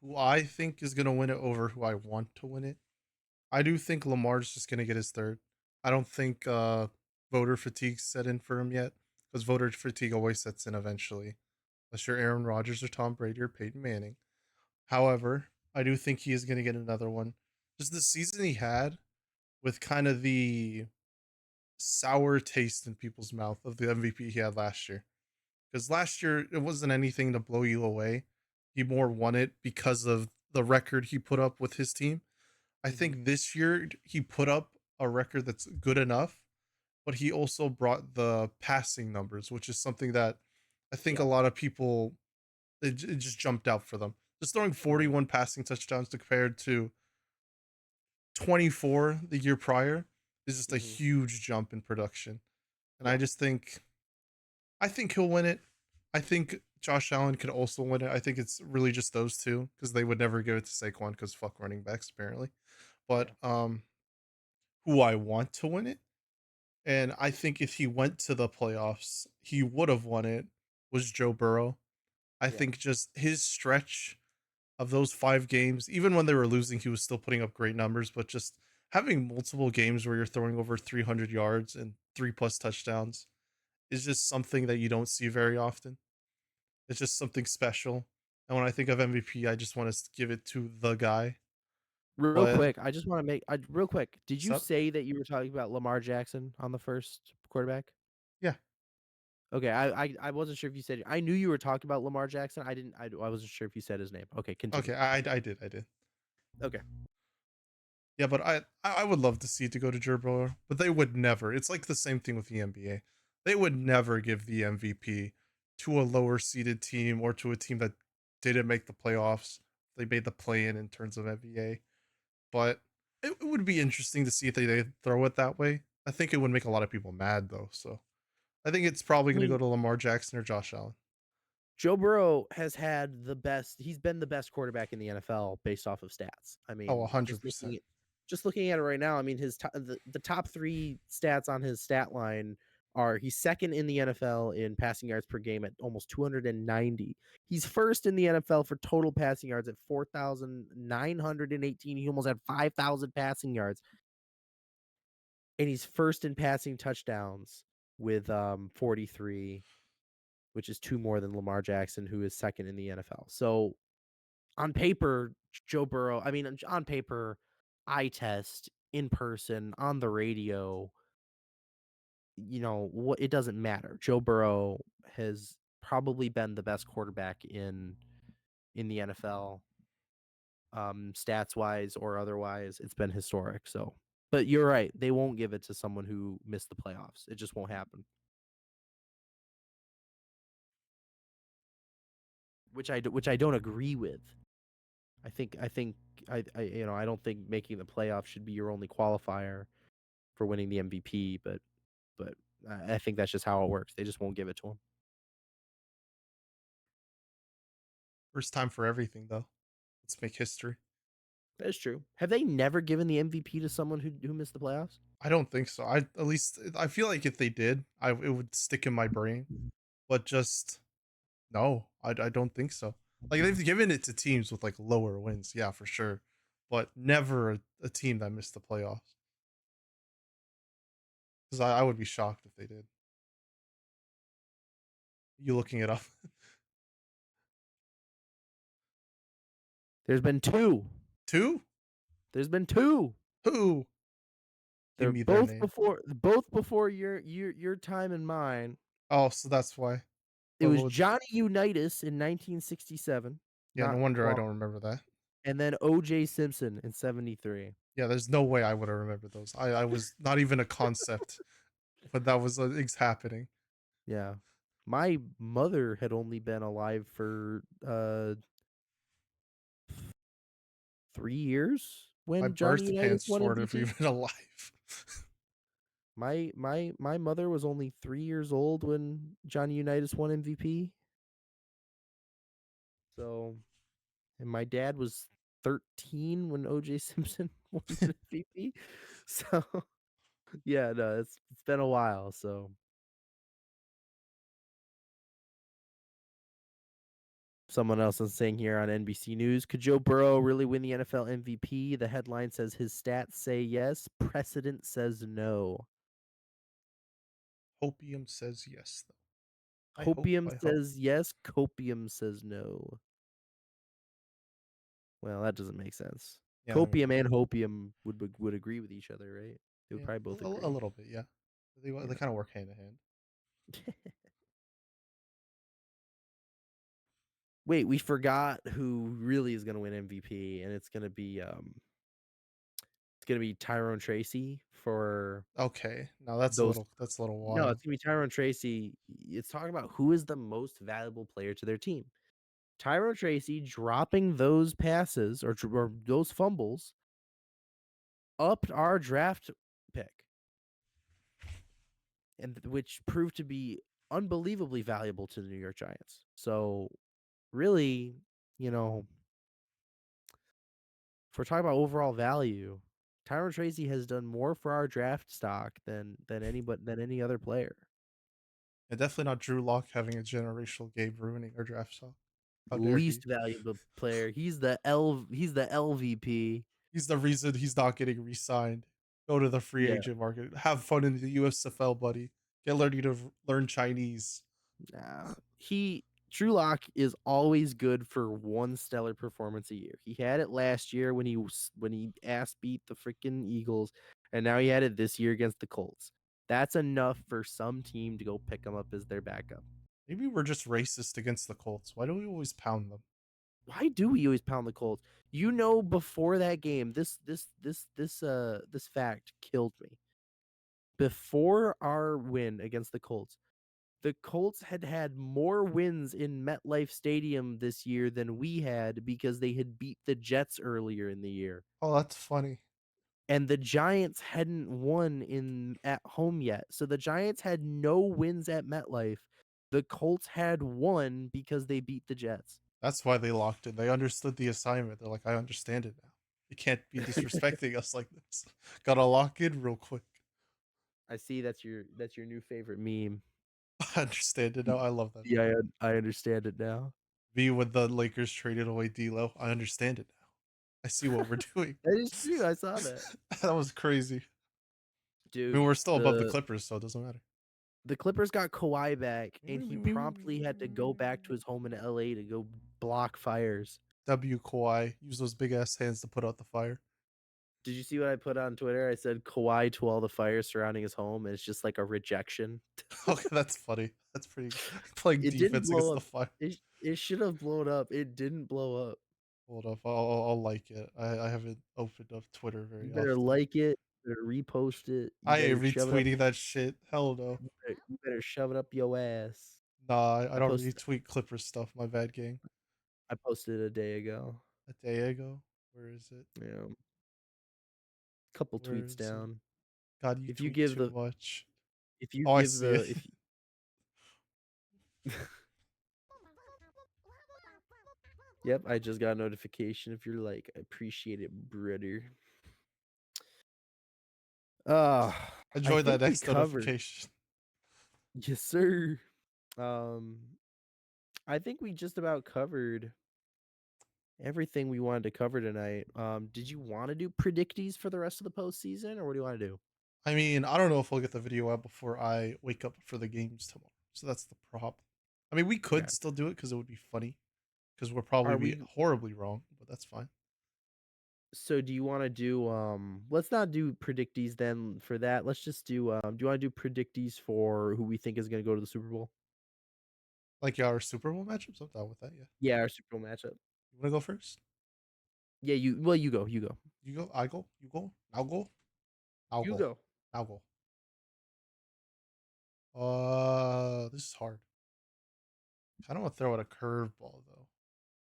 who I think is gonna win it over who I want to win it. I do think Lamar's just gonna get his third. I don't think voter fatigue set in for him yet, because voter fatigue always sets in eventually, unless you're Aaron Rodgers or Tom Brady or Peyton Manning. However, I do think he is gonna get another one. Just the season he had with kind of the sour taste in people's mouth of the MVP he had last year. Because last year it wasn't anything to blow you away. He more won it because of the record he put up with his team. I Mm-hmm. think this year he put up a record that's good enough, but he also brought the passing numbers, which is something that I think a Yeah. lot of people it just jumped out for them. Just throwing Mm-hmm. 41 passing touchdowns compared to 24 the year prior is just a Mm-hmm. huge jump in production. And Yeah. I think he'll win it. I think Josh Allen could also win it. I think it's really just those two because they would never give it to Saquon because fuck running backs apparently. But Yeah. who I want to win it, and I think if he went to the playoffs, he would have won it, was Joe Burrow. I Yeah. think just his stretch of those 5 games, even when they were losing, he was still putting up great numbers, but just having multiple games where you're throwing over 300 yards and 3+ touchdowns is just something that you don't see very often. It's just something special. And when I think of MVP, I just want to give it to the guy. Real But quick, I just want to real quick. Did what's you up? say that you were talking about Lamar Jackson on the first quarterback? Yeah. Okay, I wasn't sure if you said. I knew you were talking about Lamar Jackson. I didn't. I wasn't sure if you said his name. Okay, continue. Okay. I did. Okay. Yeah, but I would love to see it to go to Joe Burrow, but they would never. It's like the same thing with the NBA. They would never give the MVP to a lower seeded team or to a team that didn't make the playoffs. They made the play in terms of NBA. But it would be interesting to see if they throw it that way. I think it would make a lot of people mad though. So I think it's probably I going to go mean, to Lamar Jackson or Josh Allen. Joe Burrow has had the best. He's been the best quarterback in the NFL based off of stats. I Oh, mean, 100%. just looking at it right now. I mean, the top three stats on his stat line are he's second in the NFL in passing yards per game at almost 290. He's first in the NFL for total passing yards at 4,918. He almost had 5,000 passing yards, and he's first in passing touchdowns with 43, which is two more than Lamar Jackson, who is second in the NFL. So on paper, Joe Burrow, I mean, on paper, eye test, in person, on the radio, what, it doesn't matter. Joe Burrow has probably been the best quarterback in the NFL, stats wise or otherwise. It's been historic. So, but you're right, they won't give it to someone who missed the playoffs. It just won't happen. Which I don't agree with. I think I don't think making the playoffs should be your only qualifier for winning the MVP, but I think that's just how it works. They just won't give it to him. First time for everything though. Let's make history. That is true. Have they never given the MVP to someone who missed the playoffs? I don't think so. I at least I feel like if they did, it would stick in my brain. But just no, I don't think so. Like they've given it to teams with like lower wins, yeah, for sure, but never a team that missed the playoffs. Because I would be shocked if they did. You looking it up? There's been two. Two? There's been two. Who? Give They're me their name. both before your time and mine. Oh, so that's why. It was What Johnny Unitas in 1967, yeah, no not wonder I long, don't remember that. and then O.J. Simpson in '73. Yeah, there's no way I would have remembered those. I was not even a concept when that was things happening. Yeah. My mother had only been alive for 3 years My when Johnny birth Unitas parents won sort of MVP. even alive. My mother was only 3 years old when Johnny Unitas won MVP. So, and my dad was 13 when O.J. Simpson won an MVP. So, yeah, no, it's been a while, so someone else is saying here on NBC News, could Joe Burrow really win the NFL MVP? The headline says his stats say yes, precedent says no. Hopium says yes, though. I hope. Hopium I hope. says yes, copium says no. Well, that doesn't make sense. Yeah, that makes Copium sense. and hopium would agree with each other, right? They would Yeah, probably both a agree. little bit. Yeah, they Yeah. kind of work hand in hand. Wait, we forgot who really is going to win MVP, and it's gonna be Tyrone Tracy for Okay, now those. that's a little No, wild. it's gonna be Tyrone Tracy. It's talking about who is the most valuable player to their team. Tyrone Tracy dropping those passes or those fumbles upped our draft pick, and which proved to be unbelievably valuable to the New York Giants. So really, you know, if we're talking about overall value, Tyrone Tracy has done more for our draft stock than any other player. And definitely not Drew Lock having a generational game ruining our draft stock. How dare he? Least valuable player. He's the LVP. He's the reason he's not getting re-signed. Go to the free Yeah. agent market. Have fun in the USFL, buddy. Get learning to learn Chinese. Nah. True Lock is always good for one stellar performance a year. He had it last year when he ass beat the freaking Eagles, and now he had it this year against the Colts. That's enough for some team to go pick him up as their backup. Maybe we're just racist against the Colts. Why do we always pound them? Why do we always pound the Colts? You know, before that game, this fact killed me. Before our win against the Colts had had more wins in MetLife Stadium this year than we had because they had beat the Jets earlier in the year. Oh, that's funny. And the Giants hadn't won in at home yet. So the Giants had no wins at MetLife. The Colts had one because they beat the Jets. That's why they locked it. They understood the assignment. They're like, I understand it now. You can't be disrespecting us like this. Gotta lock in real quick. I see that's your new favorite meme. I understand it now. I love that Yeah, meme. I understand it now. V when the Lakers traded away D'Lo. I understand it now. I see what we're doing. That is true. I saw that. That was crazy. I mean, Dude, we're still above the Clippers, so it doesn't matter. the Clippers got Kawhi back, and he promptly had to go back to his home in LA to go block fires. W Kawhi. Use those big ass hands to put out the fire. Did you see what I put on Twitter? I said Kawhi to all the fires surrounding his home, and it's just like a rejection. Okay, that's funny. That's pretty playing It didn't defense blow against up. the fire. It should have blown up. It didn't blow up. Hold up, I'll like it. I haven't opened up Twitter very You better often. like it. You better repost it. You I ain't better shove it up. retweeting that shit. Hell no. You better shove it up your ass. Nah, I I don't posted. retweet Clippers stuff. My bad, gang. I posted it a day ago. A day ago. Where is it? Yeah, couple Where tweets is it? down. God, you If you tweet give too the much. if you Oh, I give see it. the if Yep, I just got a notification if you're like, I appreciate it, brother. Uh I Enjoy that think we next covered. notification. Yes, sir. Um I think we just about covered everything we wanted to cover tonight. Did you want to do predictees for the rest of the postseason, or what do you want to do? I mean, I don't know if I'll get the video out before I wake up for the games tomorrow. So that's the problem. I mean, we Okay. could still do it because it would be funny. Because we'll probably Are be we horribly wrong, but that's fine. So do you wanna do, let's not do predictees then for that, let's just do you wanna do predictees for who we think is gonna go to the Super Bowl? Like our Super Bowl matchups? I'm down with that, yeah. Yeah, our Super Bowl matchup. You wanna go first? Yeah, you go. You go, I go, you go, I'll go, I'll You go, go. I'll go. This is hard. Kinda wanna throw out a curveball though.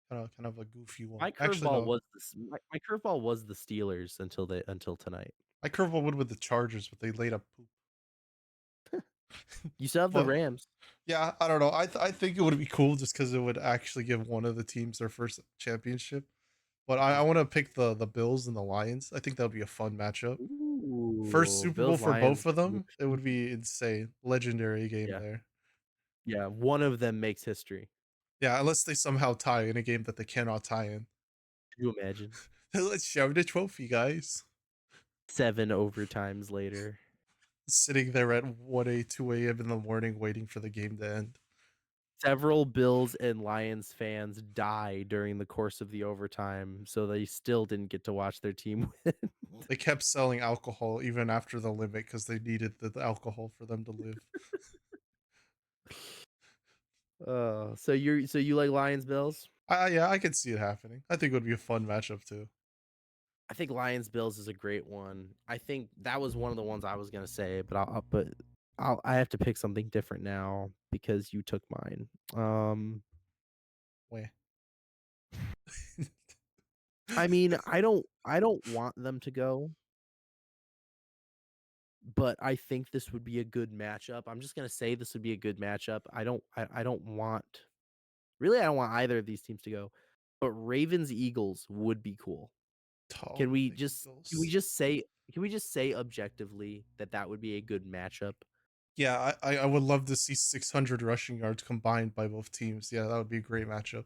Kind of a goofy one. My Actually, curveball no. was the S my curveball was the Steelers until tonight. My curveball would with the Chargers, but they laid up poop. You still have the But Rams. yeah, I don't know. I think it would be cool just because it would actually give one of the teams their first championship. But I Mhm. want to pick the Bills and the Lions. I think that would be a fun matchup. First Ooh, Super Bowl Bills, for both Lions of would be them. It interesting. would be insane. Legendary game Yeah, there. yeah, one of them makes history. Yeah, unless they somehow tie in a game that they cannot tie in. Could you imagine? Let's shove the trophy, guys. 7 overtimes later. Sitting there at 1 2 a.m. in the morning waiting for the game to end. Several Bills and Lions fans die during the course of the overtime, so they still didn't get to watch their team win. They kept selling alcohol even after the limit because they needed the alcohol for them to live. So you like Lions Bills? Yeah, I could see it happening. I think it would be a fun matchup too. I think Lions Bills is a great one. I think that was one of the ones I was gonna say, but I have to pick something different now because you took mine. Wait. I mean, I don't want them to go, but I think this would be a good matchup. I'm just gonna say this would be a good matchup. I don't want really I don't want either of these teams to go, but Ravens Eagles would be cool. Oh, the Can we Eagles. just say objectively that that would be a good matchup? Yeah, I would love to see 600 rushing yards combined by both teams. Yeah, that would be a great matchup.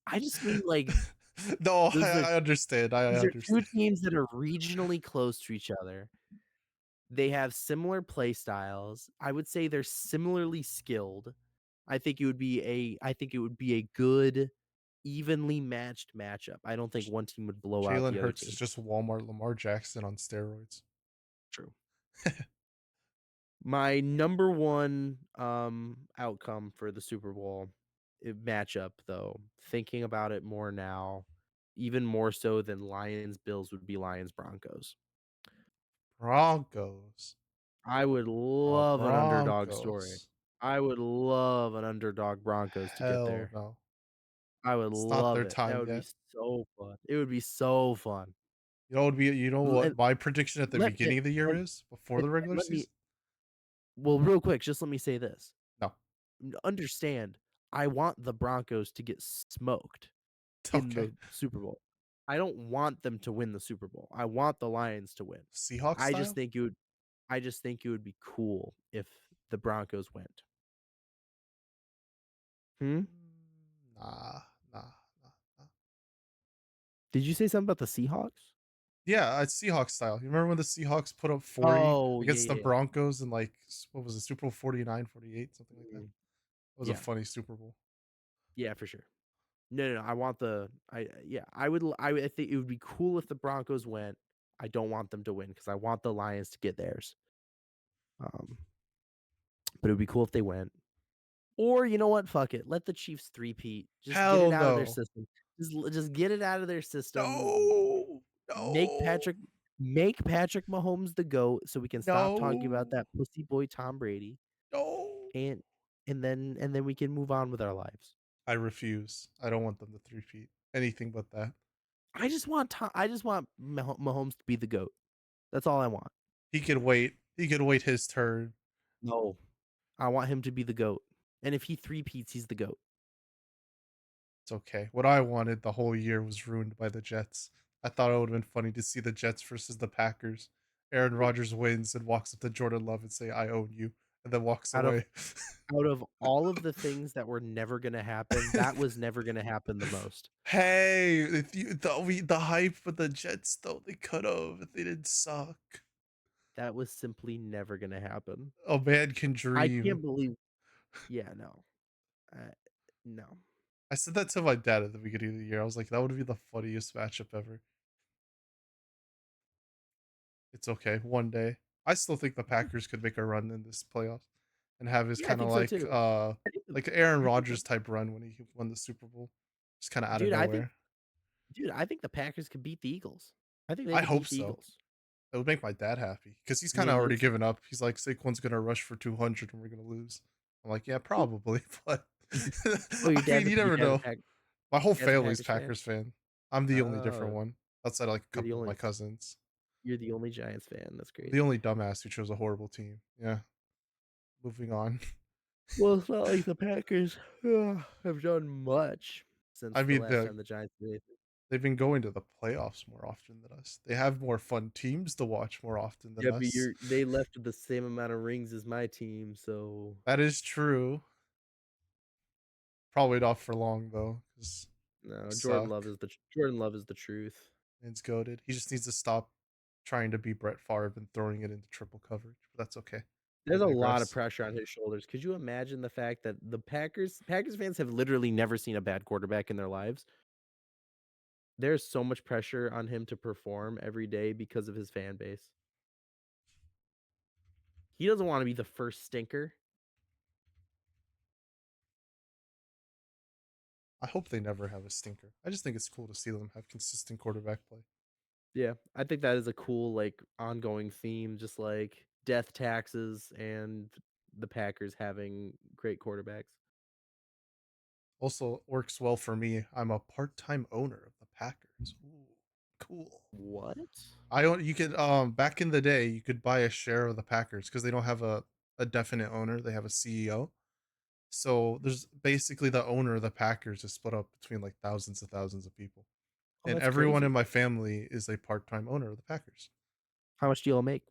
I just mean like No, those are I understand. I these are 2 understand. teams that are regionally close to each other. They have similar play styles. I would say they're similarly skilled. I think it would be a good, evenly matched matchup. I don't think one team would blow out Jalen the other Hurts is team. just Walmart Lamar Jackson on steroids. True. My number 1, outcome for the Super Bowl, matchup, though, thinking about it more now, even more so than Lions Bills would be Lions Broncos. Broncos. I would Bro, love an underdog story. Broncos. I would love an underdog Broncos to get Hell there. no. I would It's not love their it. That time would be yet. so fun. It would be so fun. You know L what and my prediction at the let beginning of the year and is before the regular let me season? well, real quick, just let me say this. No. Understand, I want the Broncos to get smoked in Okay. the Super Bowl. I don't want them to win the Super Bowl. I want the Lions to win. Seahawks I just style? think it would I just think it would be cool if the Broncos went. Hmm? Nah, nah, nah, nah. Did you say something about the Seahawks? Yeah, it's Seahawks style. You remember when the Seahawks put up 40 Oh, yeah, against the yeah, yeah. Broncos in like what was it, Super Bowl 49, 48, something like that? Mhm. It was a Yeah. funny Super Bowl. Yeah, for sure. No, I want the I yeah, I think it would be cool if the Broncos went. I don't want them to win because I want the Lions to get theirs. Um, but it would be cool if they went. Or you know what? Fuck it. Let the Chiefs three-peat. Just get it Hell out of their no. system. Just get it out of their system. No. Make No. Patrick make Patrick Mahomes the GOAT so we can stop talking about No. that pussy boy Tom Brady No. and and then we can move on with our lives. I refuse. I don't want them to three-peat. Anything but that. I just want Mahomes to be the GOAT. That's all I want. He could wait. He could wait his turn. No. I want him to be the GOAT. And if he three-peats, he's the GOAT. It's okay. What I wanted the whole year was ruined by the Jets. I thought it would have been funny to see the Jets versus the Packers. Aaron Rodgers wins and walks up to Jordan Love and say, "I own you," and then walks Out of away. out of all of the things that were never gonna happen, that was never gonna happen the most. Hey, if you the hype for the Jets though, they could have if they didn't suck. That was simply never gonna happen. A man can I dream. can't believe yeah, no. Uh, no. I said that to my dad at the beginning of the year. I was like, "That would be the funniest matchup ever." It's okay, one day. I still think the Packers could make a run in this playoffs and have his Yeah, I kinda think so too. I think like Aaron I think the Rodgers type run when he won the Super Bowl, just kinda out of dude, I think nowhere. dude, I think the Packers could beat the Eagles. I think they I could hope beat the so. Eagles. It would make my dad happy because he's kinda Me me already too. given up. He's like, "Saquon's gonna rush for 200 and we're gonna lose." I'm like, "Yeah, probably," but Oh, I mean, you your never dad's a know. Pack My whole dad's a family's Packers fan? Packers fan. I'm the only different Oh, one outside of, like, a you're the couple of my only cousins. you're the only Giants fan, that's I'm the crazy. only dumbass who chose a horrible team. Yeah, moving on. Well, it's not like the Packers have done much I since the mean, last time the Giants did anything. they've been going to the playoffs more often than us. They have more fun teams to watch more often than Yeah, but us. they left with the same amount of rings as my team, so That is true. Probably not for long though, because we no, suck. Jordan Love is the truth. And it's goaded. He just needs to stop trying to be Brett Favre and throwing it into triple coverage, but that's okay. I There's a lot of digress. pressure on his shoulders. Could you imagine the fact that the Packers fans have literally never seen a bad quarterback in their lives? There's so much pressure on him to perform every day because of his fan base. He doesn't wanna be the first stinker. I hope they never have a stinker. I just think it's cool to see them have consistent quarterback play. Yeah, I think that is a cool, like, ongoing theme, just like death taxes and the Packers having great quarterbacks. Also works well for me. I'm a part-time owner of the Packers. Ooh, cool. What? I don't you could back in the day you could buy a share of the Packers because they don't have a definite owner, they have a CEO. So there's basically the owner of the Packers is split up between like thousands of people. Oh, And that's everyone in crazy. my family is a part-time owner of the Packers. How much do y'all make?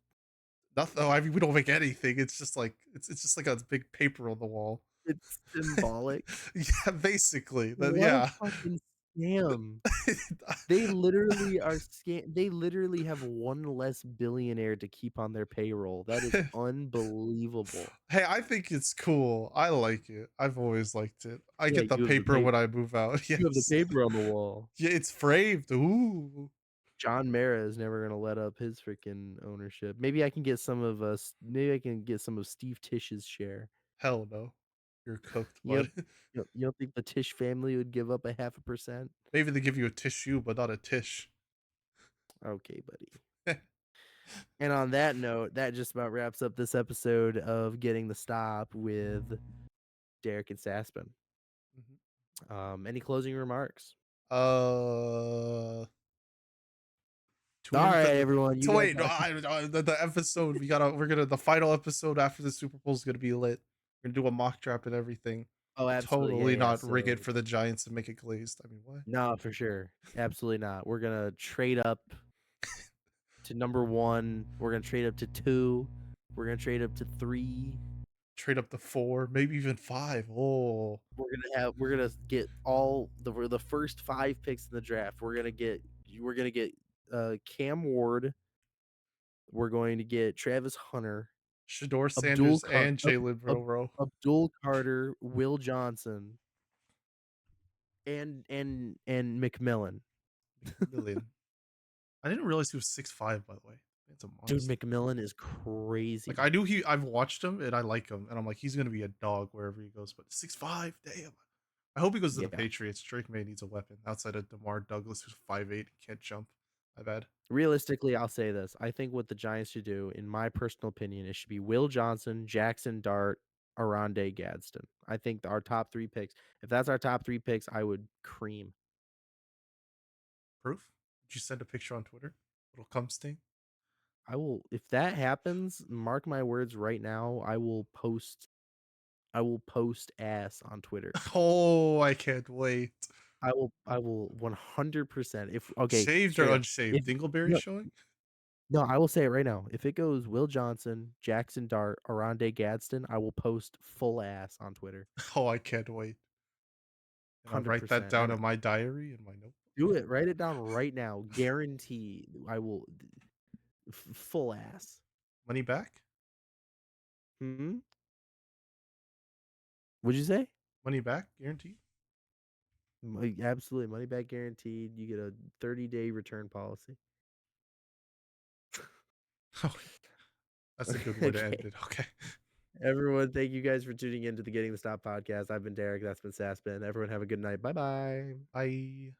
Nothing. Oh, I mean, we don't make anything. It's just like it's just like a big paper on the wall. It's symbolic. Yeah, basically. That What a yeah. fucking scam. They literally have one less billionaire to keep on their payroll. That is unbelievable. Hey, I think it's cool. I like it. I've always liked it. I Yeah, get the paper when I move out. you have the Yes. paper on the wall. Yeah, it's framed. Ooh. John Mara is never gonna let up his freaking ownership. Maybe I can get some of Steve Tish's share. Hell no. You're cooked, You bud. don't you don't think the Tish family would give up a 0.5%? Maybe they give you a tissue, but not a tish. Okay, buddy. And on that note, that just about wraps up this episode of Getting the Stop with Derek and Saspin. Mhm. Any closing remarks? Uh Tune in for Alright, the everyone, you so guys wait, no, have the episode we're gonna the final episode after the Super Bowl is gonna be lit. We're gonna do a mock draft and everything. Oh, absolutely, Totally yeah, not rig it so for the Giants and make it glazed. I mean, what? no, for sure. Absolutely not. We're gonna trade up to number 1, we're gonna trade up to 2, we're gonna trade up to 3. Trade up to 4, maybe even 5. Oh, We're gonna get all the first 5 picks in the draft. We're gonna get, Cam Ward, we're going to get Travis Hunter, Shador Abdul Sanders Car and Ab Jalen Ab Bro, Abdul Carter, Will Johnson, and McMillan. McMillan. I didn't realize he was 6'5", by the way. It's a Dude, monster. McMillan is Like I crazy. knew I've watched him and I like him, and I'm like he's gonna be a dog wherever he goes. But 6'5", damn. I hope he goes to the Yeah. Patriots. Drake May needs a weapon outside of Demar Douglas, who's 5'8", can't jump. My bad. Realistically, I'll say this. I think what the Giants should do, in my personal opinion, it should be Will Johnson, Jackson Dart, Aronde Gadsden. I think our top 3 picks. If that's our top 3 picks, I would cream. Proof? Did you send a picture on Twitter? Little cum sting? I will if that happens, mark my words right now, I will post ass on Twitter. Oh, I can't wait. I will 100% if okay, Shaved or straight up. unshaved? If Dingleberry no, showing? no, I will say it right now. If it goes Will Johnson, Jackson Dart, Aronde Gadsden, I will post full ass on Twitter. Oh, I can't wait. And I'll write that 100%. down in my diary in my notebook. Do it. Write it down right now. Guarantee I will full ass. Money back? Hmm? What'd you say? Money back? Guaranteed? Absolutely, money back guaranteed. You get a 30-day return policy. Okay, that's a good way to end Okay. it. Okay, Everyone, thank you guys for tuning in to the Getting the Stop podcast. I've been Derek. That's been Saspin. Everyone have a good night. Bye bye. bye.